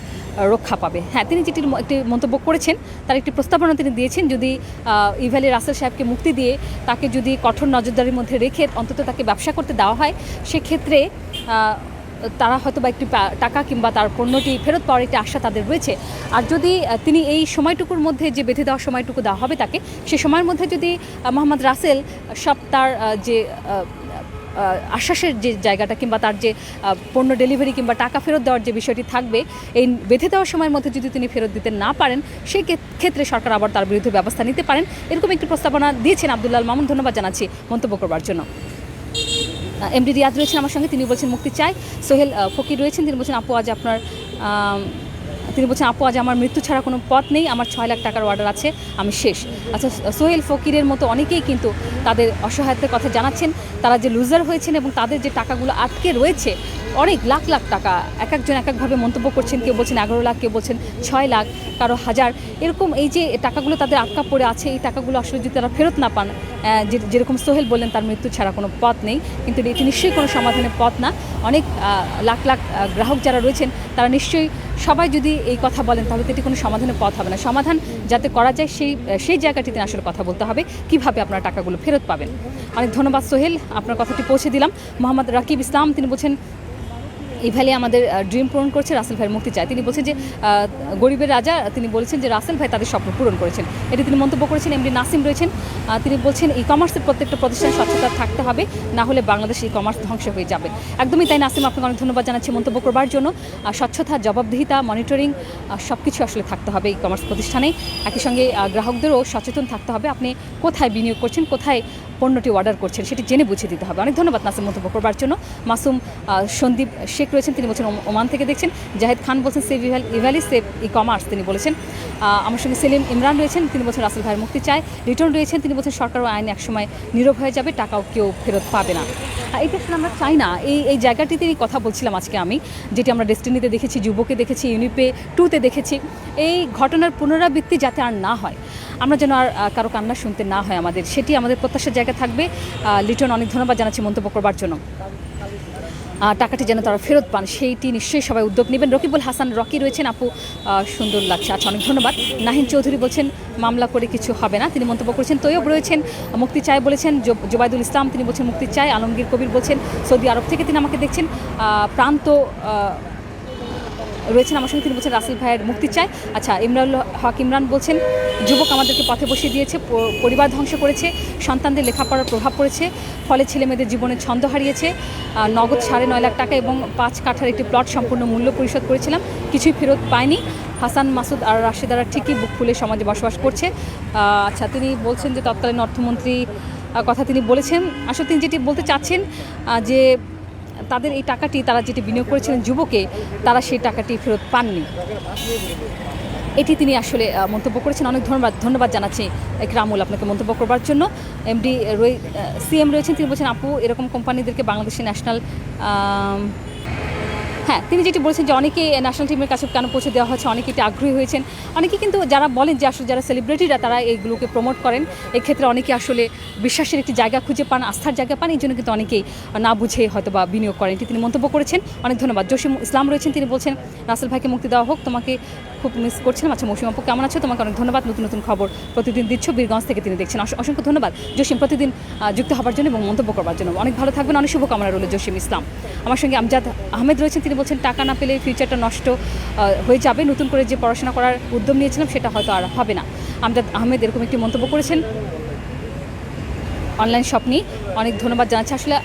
রক্ষা পাবে। হ্যাঁ, তিনি যেটি একটি মন্তব্য করেছেন তার একটি প্রস্তাবনা তিনি দিয়েছেন, যদি ইভ্যালি রাসেল সাহেবকে মুক্তি দিয়ে তাকে যদি কঠোর নজরদারির মধ্যে রেখে অন্তত তাকে ব্যবসা করতে দেওয়া হয়, সেক্ষেত্রে তারা হয়তো বা একটি টাকা কিংবা তার পণ্যটি ফেরত পাওয়ার একটি আশা তাদের রয়েছে। আর যদি তিনি এই সময়টুকুর মধ্যে যে বেঁধে দেওয়ার সময়টুকু দেওয়া হবে তাকে, সে সময়ের মধ্যে যদি মোহাম্মদ রাসেল সব তার যে আশ্বাসের যে জায়গাটা কিংবা তার যে পণ্য ডেলিভারি কিংবা টাকা ফেরত দেওয়ার যে বিষয়টি থাকবে, এই বেঁধে দেওয়ার সময়ের মধ্যে যদি তিনি ফেরত দিতে না পারেন, সেই ক্ষেত্রে সরকার আবার তার বিরুদ্ধে ব্যবস্থা নিতে পারেন। এরকম একটি প্রস্তাবনা দিয়েছেন আব্দুল্লাল মামুন, ধন্যবাদ জানাচ্ছি মন্তব্য করবার জন্য। এমডি রিয়াদ রয়েছেন আমার সঙ্গে, তিনি বলছেন মুক্তি চাই। সোহেল ফকির রয়েছেন, তিনি বলছেন আপু আজ আমার মৃত্যু ছাড়া কোনো পথ নেই, আমার 6 লাখ টাকার অর্ডার আছে, আমি শেষ। আচ্ছা, সোহেল ফকিরের মতো অনেকেই কিন্তু তাদের অসহায়তার কথা জানাচ্ছেন, তারা যে লুজার হয়েছেন এবং তাদের যে টাকাগুলো আটকে রয়েছে অনেক লাখ লাখ টাকা, এক একজন এক একভাবে মন্তব্য করছেন, কেউ বলছেন 11 লাখ, কেউ বলছেন 6 লাখ, কারো 1000, এরকম এই যে টাকাগুলো তাদের আটকা পড়ে আছে, এই টাকাগুলো আসলে যদি তারা ফেরত না পান, যেরকম সোহেল বললেন তার মৃত্যু ছাড়া কোনো পথ নেই, কিন্তু এটি নিশ্চয়ই কোনো সমাধানের পথ না। অনেক লাখ লাখ গ্রাহক যারা রয়েছেন তারা নিশ্চয়ই সবাই যদি এই কথা বলেন তাহলে তো এটি কোনো সমাধানের পথ হবে না। সমাধান যাতে করা যায় সেই জায়গাটিতে আসলে কথা বলতে হবে, কিভাবে আপনারা টাকাগুলো ফেরত পাবেন। অনেক ধন্যবাদ সোহেল, আপনার কথাটি পৌঁছে দিলাম। মোহাম্মদ রাকিব ইসলাম, তিনি বলছেন ইভ্যালি আমাদের ড্রিম পূরণ করছে, রাসেল ভাইয়ের মুক্তি চায়। তিনি বলছেন যে গরিবের রাজা, তিনি বলেছেন যে রাসেল ভাই তাদের স্বপ্ন পূরণ করেছেন, এটি তিনি মন্তব্য করেছেন। এমডি নাসিম রয়েছেন, তিনি বলছেন ই কমার্সের প্রত্যেকটা প্রতিষ্ঠান স্বচ্ছতা থাকতে হবে, না হলে বাংলাদেশ ই কমার্স ধ্বংস হয়ে যাবে। একদমই তাই নাসিম, আপনাকে অনেক ধন্যবাদ জানাচ্ছি মন্তব্য করবার জন্য। স্বচ্ছতা, জবাবদিহিতা, মনিটরিং সব কিছু আসলে থাকতে হবে ই কমার্স প্রতিষ্ঠানে। একই সঙ্গে গ্রাহকদেরও সচেতন থাকতে হবে, আপনি কোথায় বিনিয়োগ করছেন, কোথায় পণ্যটি অর্ডার করছেন সেটি জেনে বুঝে দিতে হবে। অনেক ধন্যবাদ নাসিম মন্তব্য করবার জন্য। মাসুম সন্দীপ শেখ রয়েছেন, তিনি বলছেন ওমান থেকে দেখছেন। জাহেদ খান বলছেন save Evaly save e commerce, তিনি বলেছেন। আমার সঙ্গে সেলিম ইমরান রয়েছেন, তিনি বলছেন রাসেল ভাইয়ের মুক্তি চায়। রিটার্ন রয়েছেন, তিনি বলছেন সরকার ও আইন একসময় নীরব হয়ে যাবে, টাকাও কেউ ফেরত পাবে না। এটা আসলে আমরা চাই না। এই জায়গাটিতে কথা বলছিলাম আজকে আমি, যেটি আমরা ডেস্টিনিতে দেখেছি, যুবকে দেখেছি, ইউনিপে 2-তে দেখেছি। এই ঘটনার পুনরাবৃত্তি যাতে আর না হয়, আমরা যেন আর কারো কান্না শুনতে না হয় আমাদের, সেটি আমাদের প্রত্যাশার জায়গা থাকবে। লিটন অনেক ধন্যবাদ জানাচ্ছি মন্তব্য করবার জন্য। টাকাটি যেন তারা ফেরত পান সেইটি নিশ্চয়ই সবাই উদ্যোগ নেবেন। রকিবুল হাসান রকি রয়েছেন, আপু সুন্দর লাগছে, আচ্ছা অনেক ধন্যবাদ। নাহিন চৌধুরী বলছেন মামলা করে কিছু হবে না, তিনি মন্তব্য করেছেন। তৈয়ব রয়েছেন, মুক্তি চায় বলেছেন। জোবাইদুল ইসলাম, তিনি বলছেন মুক্তি চায়। আলমগীর কবির বলছেন সৌদি আরব থেকে তিনি আমাকে দেখছেন। প্রান্ত রয়েছেন আমার সঙ্গে, তিনি বলছেন রাসেল ভাইয়ের মুক্তি চায়। আচ্ছা ইমরানুল হক ইমরান বলছেন যুবক আমাদেরকে পথে বসিয়ে দিয়েছে, পরিবার ধ্বংস করেছে, সন্তানদের লেখাপড়ার প্রভাব পড়েছে, ফলে ছেলেমেয়েদের জীবনে ছন্দ হারিয়েছে। নগদ 9.5 লাখ টাকা এবং 5 কাঠার একটি প্লট সম্পূর্ণ মূল্য পরিশোধ করেছিলাম, কিছুই ফেরত পায়নি। হাসান মাসুদ আর রাশেদারা ঠিকই বুক ফুলে সমাজে বসবাস করছে। আচ্ছা তিনি বলছেন যে তৎকালীন অর্থমন্ত্রী কথা তিনি বলেছেন। আসলে তিনি যেটি বলতে চাচ্ছেন যে তাদের এই টাকাটি তারা যেটি বিনিয়োগ করেছিলেন যুবকে, তারা সেই টাকাটি ফেরত পাননি, এটি তিনি আসলে মন্তব্য করেছেন। অনেক ধন্যবাদ জানাচ্ছি ইকরামুল আপনাকে মন্তব্য করবার জন্য। এমডি সিএম রয়েছেন, তিনি বলছেন আপু এরকম কোম্পানিদেরকে বাংলাদেশে ন্যাশনাল হ্যাঁ তিনি যেটি বলেছেন যে অনেকে ন্যাশনাল টিমের কাছে কেন পৌঁছে দেওয়া হচ্ছে, অনেকে এটি আগ্রহী হয়েছেন। অনেকে কিন্তু যারা বলেন যে আসলে যারা সেলিব্রিটিরা তারা এইগুলোকে প্রমোট করেন, এক্ষেত্রে অনেকে আসলে বিশ্বাসের একটি জায়গা খুঁজে পান, আস্থার জায়গা পান, এই জন্য কিন্তু অনেকেই না বুঝে হয়তো বা বিনিয়োগ করেন, এটি তিনি মন্তব্য করেছেন। অনেক ধন্যবাদ। জসিম ইসলাম রয়েছেন, তিনি বলছেন রাসেল ভাইকে মুক্তি দেওয়া হোক, তোমাকে খুব মিস করছিলাম। আচ্ছা মৌসুম আপু কেমন আছো, তোমাকে অনেক ধন্যবাদ, নতুন নতুন খবর প্রতিদিন দিচ্ছ, বীরগঞ্জ থেকে তিনি দেখছেন। অসংখ্য ধন্যবাদ জসিম প্রতিদিন যুক্ত হবার জন্য এবং মন্তব্য করবার জন্য। অনেক ভালো থাকবেন, অনেক শুভকামনা রইল জসিম ইসলাম। আমার সঙ্গে আমজাদ আহমেদ রয়েছেন, তিনি বলছেন টাকা না পেলে ফিউচারটা নষ্ট হয়ে যাবে, নতুন করে যে পড়াশোনা করার উদ্যম নিয়েছিলাম সেটা হয়তো আর হবে না। আমজাদ আহমেদ এরকম একটি মন্তব্য করেছেন। অনলাইন শপ নিয়ে অনেক ধন্যবাদ জানাচ্ছি। আসলে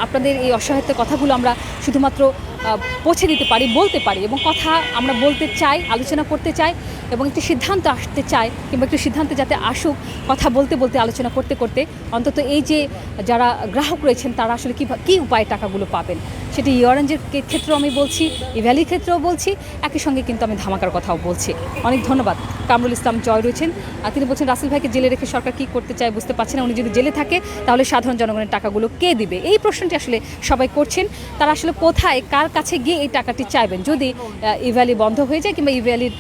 আপনাদের এই অসহায়তার কথাগুলো আমরা শুধুমাত্র পৌঁছে দিতে পারি, বলতে পারি, এবং কথা আমরা বলতে চাই, আলোচনা করতে চাই এবং একটি সিদ্ধান্ত আসতে চাই, কিংবা একটি সিদ্ধান্তে যাতে আসুক, কথা বলতে বলতে আলোচনা করতে করতে অন্তত এই যে যারা গ্রাহক রয়েছেন তারা আসলে কী উপায়ে টাকাগুলো পাবেন, সেটি অরেঞ্জের ক্ষেত্রেও আমি বলছি, ইভ্যালির ক্ষেত্রেও বলছি, একই সঙ্গে কিন্তু আমি ধামাকার কথাও বলছি। অনেক ধন্যবাদ। কামরুল ইসলাম জয় রয়েছেন, তিনি বলছেন রাসেল ভাইকে জেলে রেখে সরকার কী করতে চায় বুঝতে পারছে না, উনি যদি জেলে থাকে তাহলে সাধারণ জনগণের টাকাগুলো কে দিবে? এই প্রশ্নটি আসলে সবাই করছেন। তারা আসলে কোথায় কার কাছে গিয়ে এই টাকাটি চাইবেন যদি ইভ্যালি বন্ধ হয়ে যায় কিংবা ইভ্যালির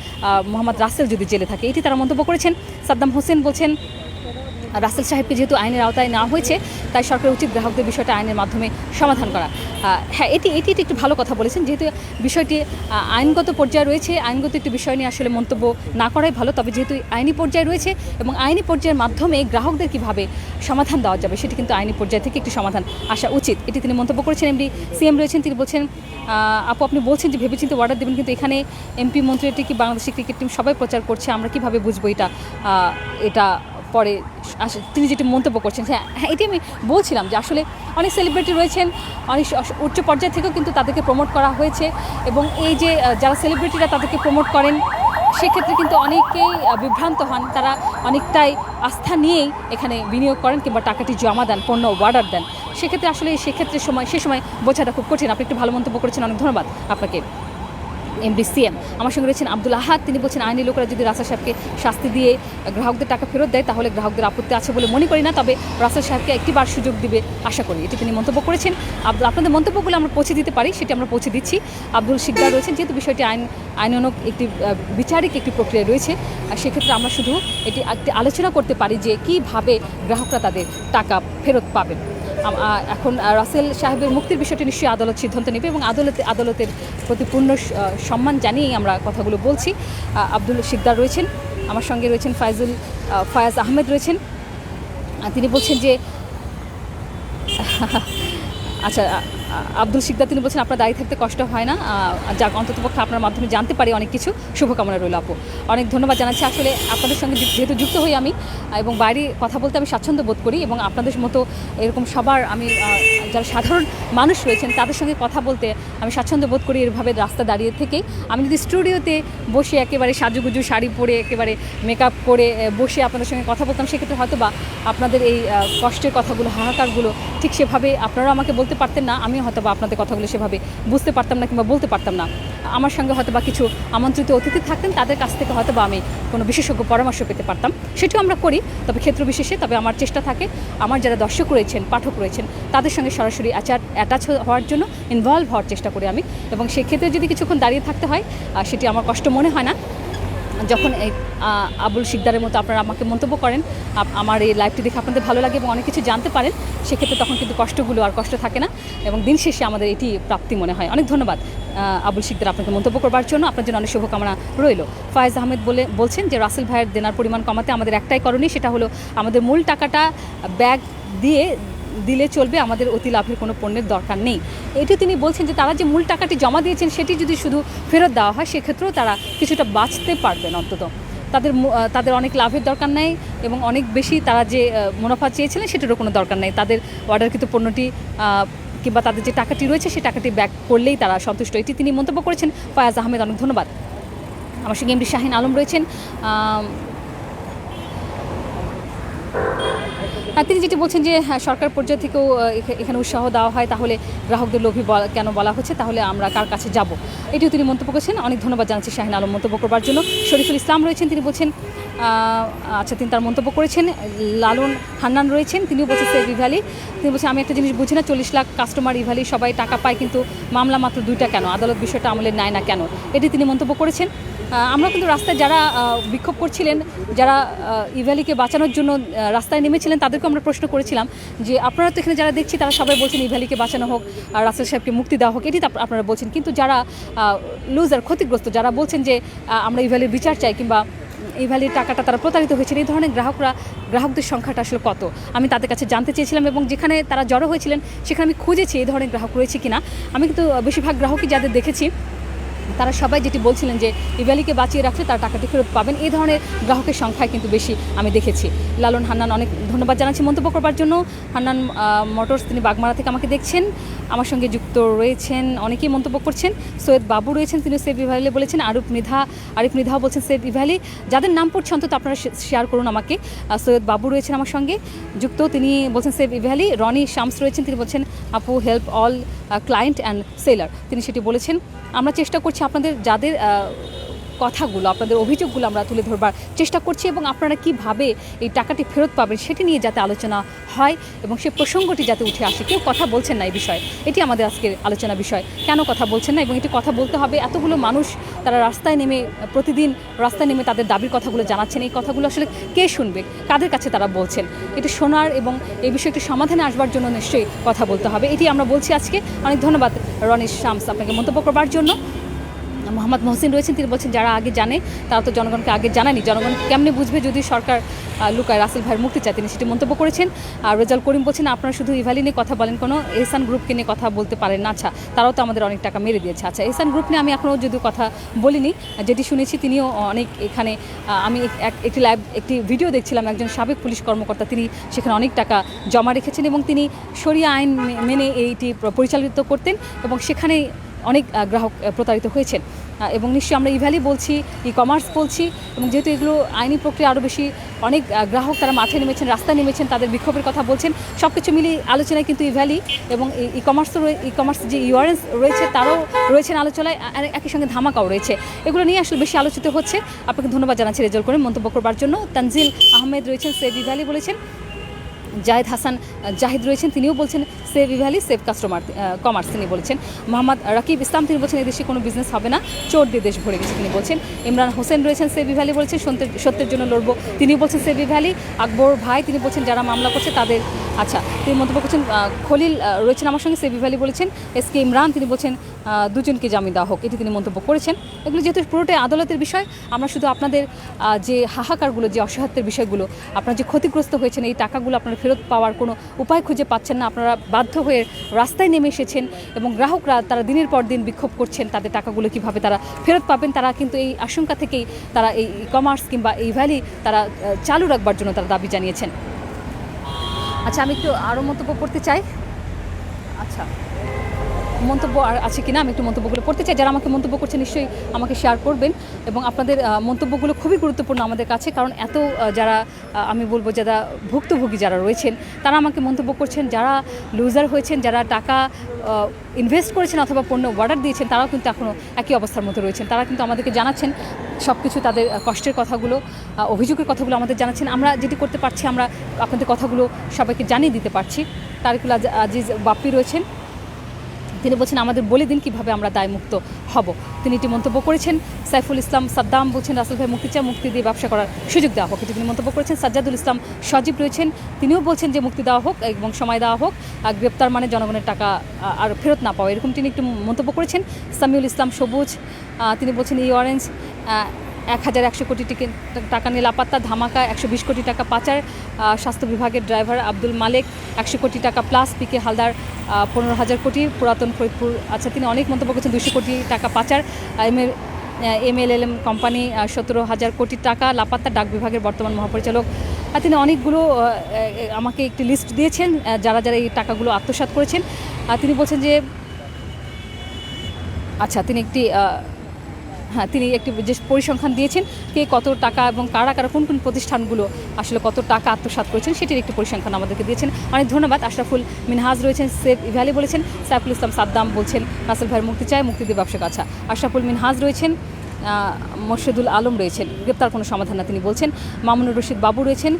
মোহাম্মদ রাসেল যদি জেলে থাকে? এটি তারা মন্তব্য করেছেন। সাদ্দাম হোসেন বলছেন রাসেল সাহেবকে যেহেতু আইনের আওতায় না হয়েছে তাই সরকার উচিত গ্রাহকদের বিষয়টা আইনের মাধ্যমে সমাধান করা। হ্যাঁ এটি একটু ভালো কথা বলেছেন, যেহেতু বিষয়টি আইনগত পর্যায়ে রয়েছে, আইনগত একটি বিষয় নিয়ে আসলে মন্তব্য না করাই ভালো। তবে যেহেতু আইনি পর্যায়ে রয়েছে এবং আইনি পর্যায়ের মাধ্যমে গ্রাহকদের কীভাবে সমাধান দেওয়া যাবে সেটি কিন্তু আইনি পর্যায় থেকে একটি সমাধান আসা উচিত, এটি তিনি মন্তব্য করেছেন। এমডি সিএম রয়েছেন, তিনি বলছেন আপু আপনি বলছেন যে ভেবেচিন্তে অর্ডার দেবেন, কিন্তু এখানে এমপি মন্ত্রী কি বাংলাদেশের ক্রিকেট টিম সবাই প্রচার করছে, আমরা কীভাবে বুঝবো এটা পরে তিনি যেটি মন্তব্য করছেন। হ্যাঁ এটি আমি বলছিলাম যে আসলে অনেক সেলিব্রিটি রয়েছেন, অনেক উচ্চ পর্যায় থেকেও কিন্তু তাদেরকে প্রমোট করা হয়েছে, এবং এই যে যারা সেলিব্রিটিরা তাদেরকে প্রমোট করেন সেক্ষেত্রে কিন্তু অনেকেই বিভ্রান্ত হন, তারা অনেকটাই আস্থা নিয়েই এখানে বিনিয়োগ করেন কিংবা টাকাটি জমা দেন, পণ্য অর্ডার দেন। সেক্ষেত্রে আসলে সে সময় বোঝাটা খুব কঠিন। আপনি একটু ভালো মন্তব্য করেছেন, অনেক ধন্যবাদ আপনাকে। এমডি সিএম আমার সঙ্গে রয়েছেন আব্দুল আহাদ, তিনি বলছেন আইনি লোকেরা যদি রাসেল সাহেবকে শাস্তি দিয়ে গ্রাহকদের টাকা ফেরত দেয় তাহলে গ্রাহকদের আপত্তি আছে বলে মনে করি না, তবে রাসেল সাহেবকে একটিবার সুযোগ দিবে আশা করি, এটি তিনি মন্তব্য করেছেন। আপনাদের মন্তব্যগুলো আমরা পৌঁছে দিতে পারি, সেটি আমরা পৌঁছে দিচ্ছি। আব্দুল শিকদার রয়েছেন, যেহেতু বিষয়টি আইনানুগ একটি বিচারিক একটি প্রক্রিয়া রয়েছে, সেক্ষেত্রে আমরা শুধু এটি একটি আলোচনা করতে পারি যে কীভাবে গ্রাহকরা তাদের টাকা ফেরত পাবেন। এখন রাসেল সাহেবের মুক্তির বিষয়টি নিশ্চয়ই আদালত সিদ্ধান্ত নেবে এবং আদালতের প্রতি পূর্ণ সম্মান জানিয়েই আমরা কথাগুলো বলছি। আব্দুল শিকদার রয়েছেন, আমার সঙ্গে রয়েছেন ফায়াজ আহমেদ রয়েছেন, তিনি বলছেন যে আচ্ছা আব্দুল শিকদার তিনি বলছেন আপনার দাঁড়িয়ে থাকতে কষ্ট হয় না, যাক অন্ততপক্ষে আপনার মাধ্যমে জানতে পারি অনেক কিছু, শুভকামনা রইল আপু। অনেক ধন্যবাদ জানাচ্ছি। আসলে আপনাদের সঙ্গে যেহেতু যুক্ত হই আমি এবং বাইরে কথা বলতে আমি স্বাচ্ছন্দ্য বোধ করি এবং আপনাদের মতো এরকম সবার আমি যারা সাধারণ মানুষ রয়েছেন তাদের সঙ্গে কথা বলতে আমি স্বাচ্ছন্দ্য বোধ করি এভাবে রাস্তা দাঁড়িয়ে থেকেই। আমি যদি স্টুডিওতে বসে একেবারে সাজুগুজু শাড়ি পরে একেবারে মেকআপ করে বসে আপনাদের সঙ্গে কথা বলতাম, সেক্ষেত্রে হয়তো বা আপনাদের এই কষ্টের কথাগুলো, হাহাকারগুলো ঠিক সেভাবে আপনারা আমাকে বলতে পারতেন না, আমি হয়তো বা আপনাদের কথাগুলো সেভাবে বুঝতে পারতাম না কিংবা বলতে পারতাম না। আমার সঙ্গে হয়তো বা কিছু আমন্ত্রিত অতিথি থাকতেন, তাদের কাছ থেকে হয়তো বা আমি কোনো বিশেষজ্ঞ পরামর্শ পেতে পারতাম। সেটিও আমরা করি, তবে ক্ষেত্র বিশেষে। তবে আমার চেষ্টা থাকে আমার যারা দর্শক রয়েছেন, পাঠক রয়েছেন, তাদের সঙ্গে সরাসরি অ্যাটাচ হওয়ার জন্য, ইনভলভ হওয়ার চেষ্টা করি আমি। এবং সেক্ষেত্রে যদি কিছুক্ষণ দাঁড়িয়ে থাকতে হয় সেটি আমার কষ্ট মনে হয় না। যখন এই আবুল শিকদারের মতো আপনারা আমাকে মন্তব্য করেন, আমার এই লাইভটি দেখে আপনাদের ভালো লাগে এবং অনেক কিছু জানতে পারেন, সেক্ষেত্রে তখন কিন্তু কষ্টগুলো আর কষ্ট থাকে না এবং দিন শেষে আমাদের এটি প্রাপ্তি মনে হয়। অনেক ধন্যবাদ আবুল শিকদার আপনাকে মন্তব্য করবার জন্য, আপনার জন্য অনেক শুভকামনা রইল। ফয়েজ আহমেদ বলছেন যে রাসেল ভাইয়ের দেনার পরিমাণ কমাতে আমাদের একটাই করণীয়, সেটা হলো আমাদের মূল টাকাটা ব্যাগ দিলে চলবে, আমাদের অতি লাভের কোনো পণ্যের দরকার নেই। এটি তিনি বলছেন যে তারা যে মূল টাকাটি জমা দিয়েছেন সেটি যদি শুধু ফেরত দেওয়া হয় সেক্ষেত্রেও তারা কিছুটা বাঁচতে পারবেন। অন্তত তাদের অনেক লাভের দরকার নেই এবং অনেক বেশি তারা যে মুনাফা চেয়েছিলেন সেটারও কোনো দরকার নেই। তাদের অর্ডারকৃত পণ্যটি কিংবা তাদের যে টাকাটি রয়েছে সেই টাকাটি ব্যাক করলেই তারা সন্তুষ্ট, এটি তিনি মন্তব্য করেছেন। ফয়াজ আহমেদ, অনেক ধন্যবাদ। আমার সঙ্গে এমডি শাহিন আলম রয়েছেন। তিনি যেটি বলছেন যে সরকার পর্যায় থেকেও এখানে উৎসাহ দেওয়া হয়, তাহলে গ্রাহকদের লোভী কেন বলা হচ্ছে, তাহলে আমরা কার কাছে যাব, এটিও তিনি মন্তব্য করেছেন। অনেক ধন্যবাদ জানাচ্ছি শাহিন আলম মন্তব্য করবার জন্য। শরীফুল ইসলাম রয়েছেন, তিনি বলছেন আচ্ছা তিনি তার মন্তব্য করেছেন। লালন হান্নান রয়েছেন, তিনিও বলছেন সেভ ইভ্যালি। তিনি বলছেন আমি একটা জিনিস বুঝি না, 40 লাখ কাস্টমার ইভ্যালি সবাই টাকা পায় কিন্তু মামলা মাত্র 2টা কেন, আদালত বিষয়টা আমলে নেয় না কেন, এটি তিনি মন্তব্য করেছেন। আমরা কিন্তু রাস্তায় যারা বিক্ষোভ করছিলেন, যারা ইভ্যালিকে বাঁচানোর জন্য রাস্তায় নেমেছিলেন, তাদেরকে আমরা প্রশ্ন করেছিলাম যে আপনারা তো এখানে যারা দেখছি তারা সবাই বলছেন ইভ্যালিকে বাঁচানো হোক আর রাসেল সাহেবকে মুক্তি দেওয়া হোক, এটি আপনারা বলছেন। কিন্তু যারা লুজার, ক্ষতিগ্রস্ত, যারা বলছেন যে আমরা ইভ্যালির বিচার চাই কিংবা ইভ্যালির টাকাটা তারা প্রতারিত হয়েছেন, এই ধরনের গ্রাহকদের সংখ্যাটা আসলে কত আমি তাদের কাছে জানতে চেয়েছিলাম এবং যেখানে তারা জড়ো হয়েছিলেন সেখানে আমি খুঁজেছি এই ধরনের গ্রাহক রয়েছে কিনা। আমি কিন্তু বেশিরভাগ গ্রাহকই যাদের দেখেছি তারা সবাই যেটি বলছিলেন যে ইভ্যালিকে বাঁচিয়ে রাখলে তার টাকাটি ফেরত পাবেন, এই ধরনের গ্রাহকের সংখ্যায় কিন্তু বেশি আমি দেখেছি। লালন হান্নান, অনেক ধন্যবাদ জানাচ্ছি মন্তব্য করবার জন্য। হান্নান মোটরস, তিনি বাগমারা থেকে আমাকে দেখছেন, আমার সঙ্গে যুক্ত রয়েছেন, অনেকেই মন্তব্য করছেন। সৈয়দ বাবু রয়েছেন, তিনি সেভ ইভ্যালি বলেছেন। আরিফ নিধাও বলছেন সেভ ইভ্যালি। যাদের নাম পড়ছে অন্তত আপনারা শেয়ার করুন আমাকে। সৈয়দ বাবু রয়েছেন আমার সঙ্গে যুক্ত, তিনি বলছেন সেভ ইভ্যালি। রনি শামস রয়েছেন, তিনি বলছেন আপু help all client and seller, তিনি সেটি বলেছেন। আমরা চেষ্টা করছি আপনাদের যাদের কথাগুলো, আপনাদের অভিযোগগুলো আমরা তুলে ধরবার চেষ্টা করছি এবং আপনারা কীভাবে এই টাকাটি ফেরত পাবেন সেটি নিয়ে যাতে আলোচনা হয় এবং সে প্রসঙ্গটি যাতে উঠে আসে। কেউ কথা বলছেন না এই বিষয়ে, এটি আমাদের আজকের আলোচনা বিষয়। কেন কথা বলছেন না এবং এটি কথা বলতে হবে। এতগুলো মানুষ তারা রাস্তায় নেমে, প্রতিদিন রাস্তায় নেমে তাদের দাবির কথাগুলো জানাচ্ছেন, এই কথাগুলো আসলে কে শুনবে, কাদের কাছে তারা বলছেন, এটি শোনার এবং এই বিষয়টি সমাধানে আসবার জন্য নিশ্চয়ই কথা বলতে হবে, এটি আমরা বলছি আজকে। অনেক ধন্যবাদ রনিশ শামস আপনাকে মন্তব্য করবার জন্য। মোহাম্মদ মহসিন রয়েছেন, তিনি বলছেন যারা আগে জানে তারা তো জনগণকে আগে জানায়নি, জনগণ কেমনে বুঝবে যদি সরকার লুকায় রাসেল ভাইয়ের মুক্তি চায়, তিনি সেটি মন্তব্য করেছেন। আর রেজাল করিম বলছেন আপনারা শুধু ইভ্যালি নিয়ে কথা বলেন, কোনো এহসান গ্রুপকে নিয়ে কথা বলতে পারেন না। আচ্ছা, তারাও তো আমাদের অনেক টাকা মেরে দিয়েছে। আচ্ছা, এহসান গ্রুপ নিয়ে আমি এখনও যদিও কথা বলিনি, যেটি শুনেছি তিনিও অনেক এখানে, আমি একটি ভিডিও দেখছিলাম, একজন সাবেক পুলিশ কর্মকর্তা, তিনি সেখানে অনেক টাকা জমা রেখেছেন এবং তিনি শরিয়া আইন মেনে এইটি পরিচালিত করতেন এবং সেখানে অনেক গ্রাহক প্রতারিত হয়েছেন। এবং নিশ্চয়ই আমরা ইভ্যালি বলছি, ই কমার্স বলছি এবং যেহেতু এগুলো আইনি প্রক্রিয়া আরও বেশি, অনেক গ্রাহক তারা মাঠে নেমেছেন, রাস্তায় নেমেছেন, তাদের বিক্ষোভের কথা বলছেন, সব কিছু মিলিয়ে আলোচনায় কিন্তু ইভ্যালি এবং ই কমার্স যে ইউআরএস রয়েছে তারাও রয়েছেন আলোচনায়, একই সঙ্গে ধামাকাও রয়েছে। এগুলো নিয়ে আসলে বেশি আলোচিত হচ্ছে। আপনাকে ধন্যবাদ জানাচ্ছি রেজাল করে মন্তব্য করবার জন্য। তানজিল আহমেদ রয়েছেন, সেভ ইভ্যালি বলেছেন। জাহিদ হাসান জাহিদ রয়েছেন, তিনিও বলছেন সেভ ইভ্যালি সেভ কমার্স, তিনি বলেছেন। মোহাম্মদ রাকিব ইসলাম, তিনি বলছেন এদেশে কোনো বিজনেস হবে না, চোর দিয়ে দেশ ভরে গেছে, তিনি বলছেন। ইমরান হোসেন রয়েছেন, সেভ ইভ্যালি বলেছেন, সত্যের জন্য লড়বো, তিনি বলছেন সেভ ইভ্যালি। আকবর ভাই, তিনি বলছেন যারা মামলা করছে তাদের, আচ্ছা তিনি মন্তব্য করছেন। খলিল রয়েছেন আমার সঙ্গে, সেভ ইভ্যালি বলেছেন। এসকে ইমরান, তিনি বলছেন দুজনকে জামিন দেওয়া হোক, এটি তিনি মন্তব্য করেছেন। এগুলো যেহেতু পুরোটাই আদালতের বিষয়, আমরা শুধু আপনাদের যে হাহাকারগুলো, যে অসহায়ত্বের বিষয়গুলো, আপনারা যে ক্ষতিগ্রস্ত হয়েছেন, এই টাকাগুলো আপনারা ফেরত পাওয়ার কোনো উপায় খুঁজে পাচ্ছেন না, আপনারা বাধ্য হয়ে রাস্তায় নেমে এসেছেন এবং গ্রাহকরা তারা দিনের পর দিন বিক্ষোভ করছেন, তাদের টাকাগুলো কিভাবে তারা ফেরত পাবেন, তারা কিন্তু এই আশঙ্কা থেকেই তারা এই ই কমার্স কিংবা এই ভ্যালি তারা চালু রাখবার জন্য তারা দাবি জানিয়েছেন। আচ্ছা, আমি একটু আরও মন্তব্য করতে চাই। আচ্ছা, মন্তব্য আর আছে কিনা আমি একটু মন্তব্যগুলো পড়তে চাই। যারা আমাকে মন্তব্য করছে নিশ্চয়ই আমাকে শেয়ার করবেন, এবং আপনাদের মন্তব্যগুলো খুবই গুরুত্বপূর্ণ আমাদের কাছে, কারণ এত যারা আমি বলবো যারা ভুক্তভোগী যারা রয়েছেন তারা আমাকে মন্তব্য করছেন, যারা লুজার হয়েছেন, যারা টাকা ইনভেস্ট করেছেন অথবা পণ্য অর্ডার দিয়েছেন, তারাও কিন্তু এখনও একই অবস্থার মধ্যে রয়েছেন। তারা কিন্তু আমাদেরকে জানাচ্ছেন সব কিছু, তাদের কষ্টের কথাগুলো, অভিযোগের কথাগুলো আমাদের জানাচ্ছেন। আমরা যেটি করতে পারছি, আমরা আপনাদের কথাগুলো সবাইকে জানিয়ে দিতে পারছি। তারিকুল আজিজ বাপ্পি রয়েছেন, তিনি বলছেন আমাদের বলে দিন কীভাবে আমরা দায়মুক্ত হব। তিনি এটি মন্তব্য করেছেন। সাইফুল ইসলাম সাদ্দাম বলছেন রাসেল ভাই মুক্তি চায়, মুক্তি দিয়ে ব্যবসা করার সুযোগ দেওয়া হোক, এটি তিনি মন্তব্য করেছেন। সাজ্জাদুল ইসলাম সজীব রয়েছেন, তিনিও বলছেন যে মুক্তি দেওয়া হোক এবং সময় দেওয়া হোক, গ্রেপ্তার মানে জনগণের টাকা আর ফেরত না পাওয়া, এরকম তিনি একটু মন্তব্য করেছেন। সামিউল ইসলাম সবুজ তিনি বলছেন এই অরেঞ্জ 1100 কোটি টাকা নিয়ে লাপাত্তা, ধামাকা 120 কোটি টাকা পাচার, স্বাস্থ্য বিভাগের ড্রাইভার আব্দুল মালেক 100 কোটি টাকা প্লাস, পিকে হালদার 15,000 কোটি, পুরাতন ফরিদপুর। আচ্ছা, তিনি অনেক মন্তব্য করেছেন। 200 কোটি টাকা পাচার, MLLM কোম্পানি 17,000 কোটি টাকা লাপাত্তা, ডাক বিভাগের বর্তমান মহাপরিচালক। তিনি অনেকগুলো আমাকে একটি লিস্ট দিয়েছেন যারা যারা এই টাকাগুলো আত্মসাৎ করেছেন। তিনি বলছেন যে আচ্ছা, তিনি একটি যে পরিসংখ্যান দিয়েছেন কে কত টাকা এবং কারা কারা কোন কোন প্রতিষ্ঠানগুলো আসলে কত টাকা আত্মসাৎ করেছেন সেটির একটি পরিসংখ্যান আমাদেরকে দিয়েছেন। অনেক ধন্যবাদ। আশরাফুল মিনহাজ রয়েছেন, সেফ ইভ্যালি বলেছেন। সাইফুল ইসলাম সাদ্দাম বলছেন রাসেল ভাইয়ের মুক্তি চায়, মুক্তি দিয়ে ব্যবসা কাছা। আশরাফুল মিনহাজ রয়েছেন, মোর্শেদুল আলম রয়েছেন, গ্রেপ্তার কোনো সমাধান না তিনি বলছেন। মামুনুর রশিদ বাবু রয়েছেন,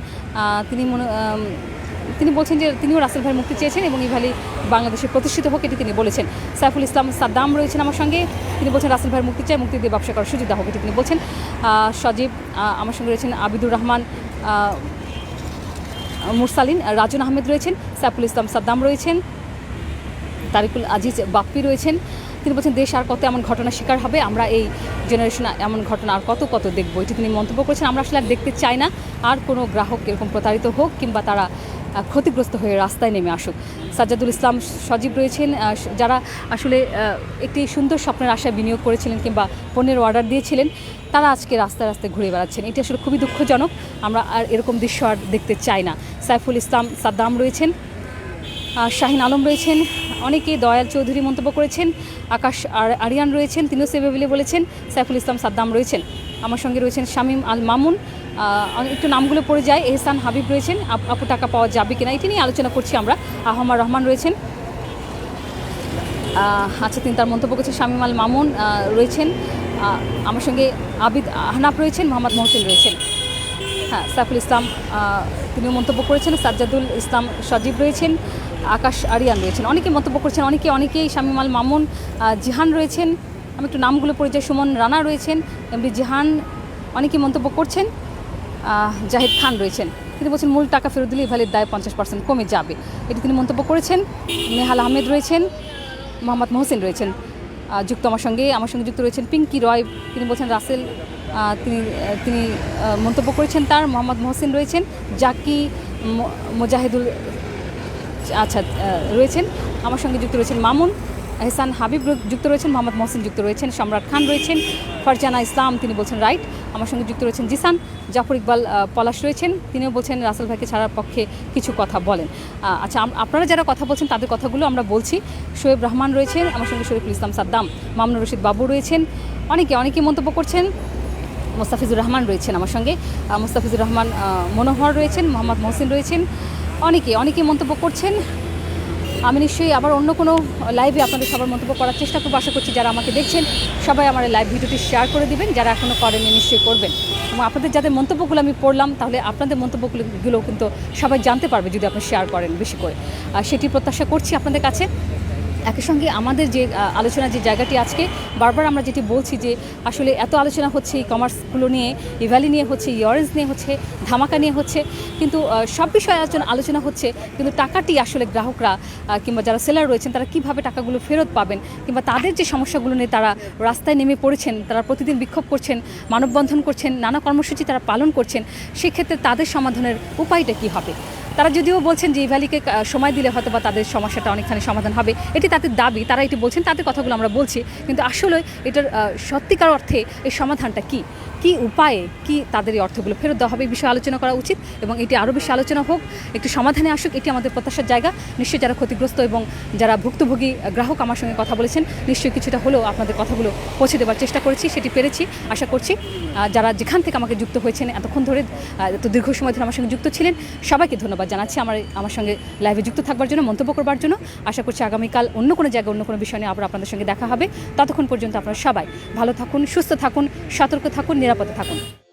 তিনি বলছেন যে তিনিও রাসেল ভাইয়ের মুক্তি চেয়েছেন এবং ইভ্যালি বাংলাদেশে প্রতিষ্ঠিত হোক, এটি তিনি বলেছেন। সাইফুল ইসলাম সাদ্দাম রয়েছেন আমার সঙ্গে, তিনি বলছেন রাসেল ভাইয়ের মুক্তি চায়, মুক্তি দিয়ে ব্যবসা করার সুযোগ দেওয়া হোক, এটি তিনি বলছেন। সজীব আমার সঙ্গে রয়েছেন, আবিদুর রহমান মুরসালিন, রাজন আহমেদ রয়েছেন, সাইফুল ইসলাম সাদ্দাম রয়েছেন, তারিকুল আজিজ বাপ্পি রয়েছেন। তিনি বলছেন দেশ আর কত এমন ঘটনা শিকার হবে, আমরা এই জেনারেশনে এমন ঘটনা আর কত কত দেখবো, এটি তিনি মন্তব্য করেছেন। আমরা আসলে আর দেখতে চাই না আর কোনো গ্রাহক এরকম প্রতারিত হোক কিংবা তারা ক্ষতিগ্রস্ত হয়ে রাস্তায় নেমে আসুক। সাজ্জাদুল ইসলাম সজীব রয়েছেন, যারা আসলে একটি সুন্দর স্বপ্নের আশায় বিনিয়োগ করেছিলেন কিংবা পণ্যের অর্ডার দিয়েছিলেন, তারা আজকে রাস্তায় রাস্তায় ঘুরে বেড়াচ্ছেন। এটি আসলে খুবই দুঃখজনক, আমরা আর এরকম দৃশ্য আর দেখতে চাই না। সাইফুল ইসলাম সাদ্দাম রয়েছেন, শাহিন আলম রয়েছেন, অনেকে দয়াল চৌধুরী মন্তব্য করেছেন, আকাশ আরিয়ান রয়েছেন, তিনিও সেভেবিলি বলেছেন। সাইফুল ইসলাম সাদ্দাম রয়েছেন, আমার সঙ্গে রয়েছেন শামীম আল মামুন, একটু নামগুলো পড়ে যায়। এহসান হাবিব রয়েছেন, আপু টাকা পাওয়া যাবে কিনা এটি নিয়ে আলোচনা করছি আমরা। আহমার রহমান রয়েছেন, আচ্ছা তিনি তার মন্তব্য করছেন। শামীম আল মামুন রয়েছেন, আমার সঙ্গে আবিদ আহনাফ রয়েছেন, মোহাম্মদ মহসিন রয়েছেন। হ্যাঁ, সাইফুল ইসলাম তিনিও মন্তব্য করেছেন। সাজ্জাদুল ইসলাম সজীব রয়েছেন, আকাশ আরিয়ান রয়েছেন, অনেকে মন্তব্য করছেন, অনেকেই। শামীম আল মামুন, জিহান রয়েছেন, আমি একটু নামগুলো পড়ে যাই। সুমন রানা রয়েছেন, এমডি জিহান, অনেকে মন্তব্য করছেন। জাহিদ খান রয়েছেন, তিনি বলছেন মূল টাকা ফেরত দিলে ইভ্যালির দায় 50% কমে যাবে, এটি তিনি মন্তব্য করেছেন। নেহাল আহমেদ রয়েছেন, মোহাম্মদ মহসিন রয়েছেন যুক্ত আমার সঙ্গে যুক্ত রয়েছেন পিঙ্কি রয়, তিনি বলছেন রাসেল, তিনি মন্তব্য করেছেন তার। মোহাম্মদ মহসিন রয়েছেন, জাকি মুজাহিদুল আচ্ছা রয়েছেন আমার সঙ্গে যুক্ত রয়েছেন। মামুন, এহসান হাবিব যুক্ত রয়েছেন, মোহাম্মদ মহসিন যুক্ত রয়েছেন, সম্রাট খান রয়েছেন, ফারজানা ইসলাম তিনি বলছেন রাইট, আমার সঙ্গে যুক্ত রয়েছেন জিসান, জাফর ইকবাল পলাশ রয়েছেন, তিনিও বলছেন রাসেল ভাইকে ছাড়ার পক্ষে কিছু কথা বলেন। আচ্ছা, আপনারা যারা কথা বলছেন তাদের কথাগুলো আমরা বলছি। শোয়েব রহমান রয়েছেন, আমার সঙ্গে শরীফুল ইসলাম সাদ্দাম, মামুনুর রশিদ বাবু রয়েছেন, অনেকে মন্তব্য করছেন। মোস্তাফিজুর রহমান রয়েছেন আমার সঙ্গে, মোস্তাফিজুর রহমান মনোহর রয়েছেন, মোহাম্মদ মহসিন রয়েছেন, অনেকে মন্তব্য করছেন। আমি নিশ্চয়ই আবার অন্য কোনো লাইভে আপনাদের সবার মন্তব্য করার চেষ্টা করবো। আশা করছি যারা আমাকে দেখছেন সবাই আমার লাইভ ভিডিওটি শেয়ার করে দিবেন, যারা এখনও করেননি নিশ্চয়ই করবেন। এবং আপনাদের যাদের মন্তব্যগুলো আমি পড়লাম, তাহলে আপনাদের মন্তব্যগুলো কিন্তু সবাই জানতে পারবে যদি আপনি শেয়ার করেন বেশি করে, সেটি প্রত্যাশা করছি আপনাদের কাছে। একই সঙ্গে আমাদের যে আলোচনার যে জায়গাটি আজকে বারবার আমরা যেটি বলছি যে আসলে এত আলোচনা হচ্ছে ই কমার্সগুলো নিয়ে, ইভ্যালি নিয়ে হচ্ছে, অরেঞ্জ নিয়ে হচ্ছে, ধামাকা নিয়ে হচ্ছে, কিন্তু সব বিষয়ে আলোচনা হচ্ছে, কিন্তু টাকাটি আসলে গ্রাহকরা কিংবা যারা সেলার রয়েছেন তারা কিভাবে টাকাগুলো ফেরত পাবেন, কিংবা তাদের যে সমস্যাগুলো নিয়ে তারা রাস্তায় নেমে পড়েছেন, তারা প্রতিদিন বিক্ষোভ করছেন, মানববন্ধন করছেন, নানা কর্মসূচি তারা পালন করছেন, সেক্ষেত্রে তাদের সমাধানের উপায়টা কী হবে। তারা যদিও বলছেন যে ইভ্যালিকে সময় দিলে হয়তো বা তাদের সমস্যাটা অনেকখানি সমাধান হবে, এটি তাদের দাবি, তারা এটি বলছেন, তাদের কথাগুলো আমরা বলছি, কিন্তু আসলে এটার সত্যিকার অর্থে এই সমাধানটা কী উপায়ে তাদের এই অর্থগুলো ফেরত দেওয়া হবে, এই বিষয়ে আলোচনা করা উচিত এবং এটি আরও বেশি আলোচনা হোক, একটি সমাধানে আসুক, এটি আমাদের প্রত্যাশার জায়গা। নিশ্চয়ই যারা ক্ষতিগ্রস্ত এবং যারা ভুক্তভোগী গ্রাহক আমার সঙ্গে কথা বলেছেন, নিশ্চয়ই কিছুটা হলেও আপনাদের কথাগুলো পৌঁছে দেওয়ার চেষ্টা করেছি, সেটি পেরেছি আশা করছি। যারা যেখান থেকে আমাকে যুক্ত হয়েছেন, এতক্ষণ ধরে এত দীর্ঘ সময় ধরে আমার সঙ্গে যুক্ত ছিলেন, সবাইকে ধন্যবাদ জানাচ্ছি আমার সঙ্গে লাইভে যুক্ত থাকবার জন্য, মন্তব্য করবার জন্য। আশা করছি আগামীকাল অন্য কোনো জায়গায় অন্য কোনো বিষয় নিয়ে আবার আপনাদের সঙ্গে দেখা হবে। ততক্ষণ পর্যন্ত আপনারা সবাই ভালো থাকুন, সুস্থ থাকুন, সতর্ক থাকুন, নিরাপদে থাকুন।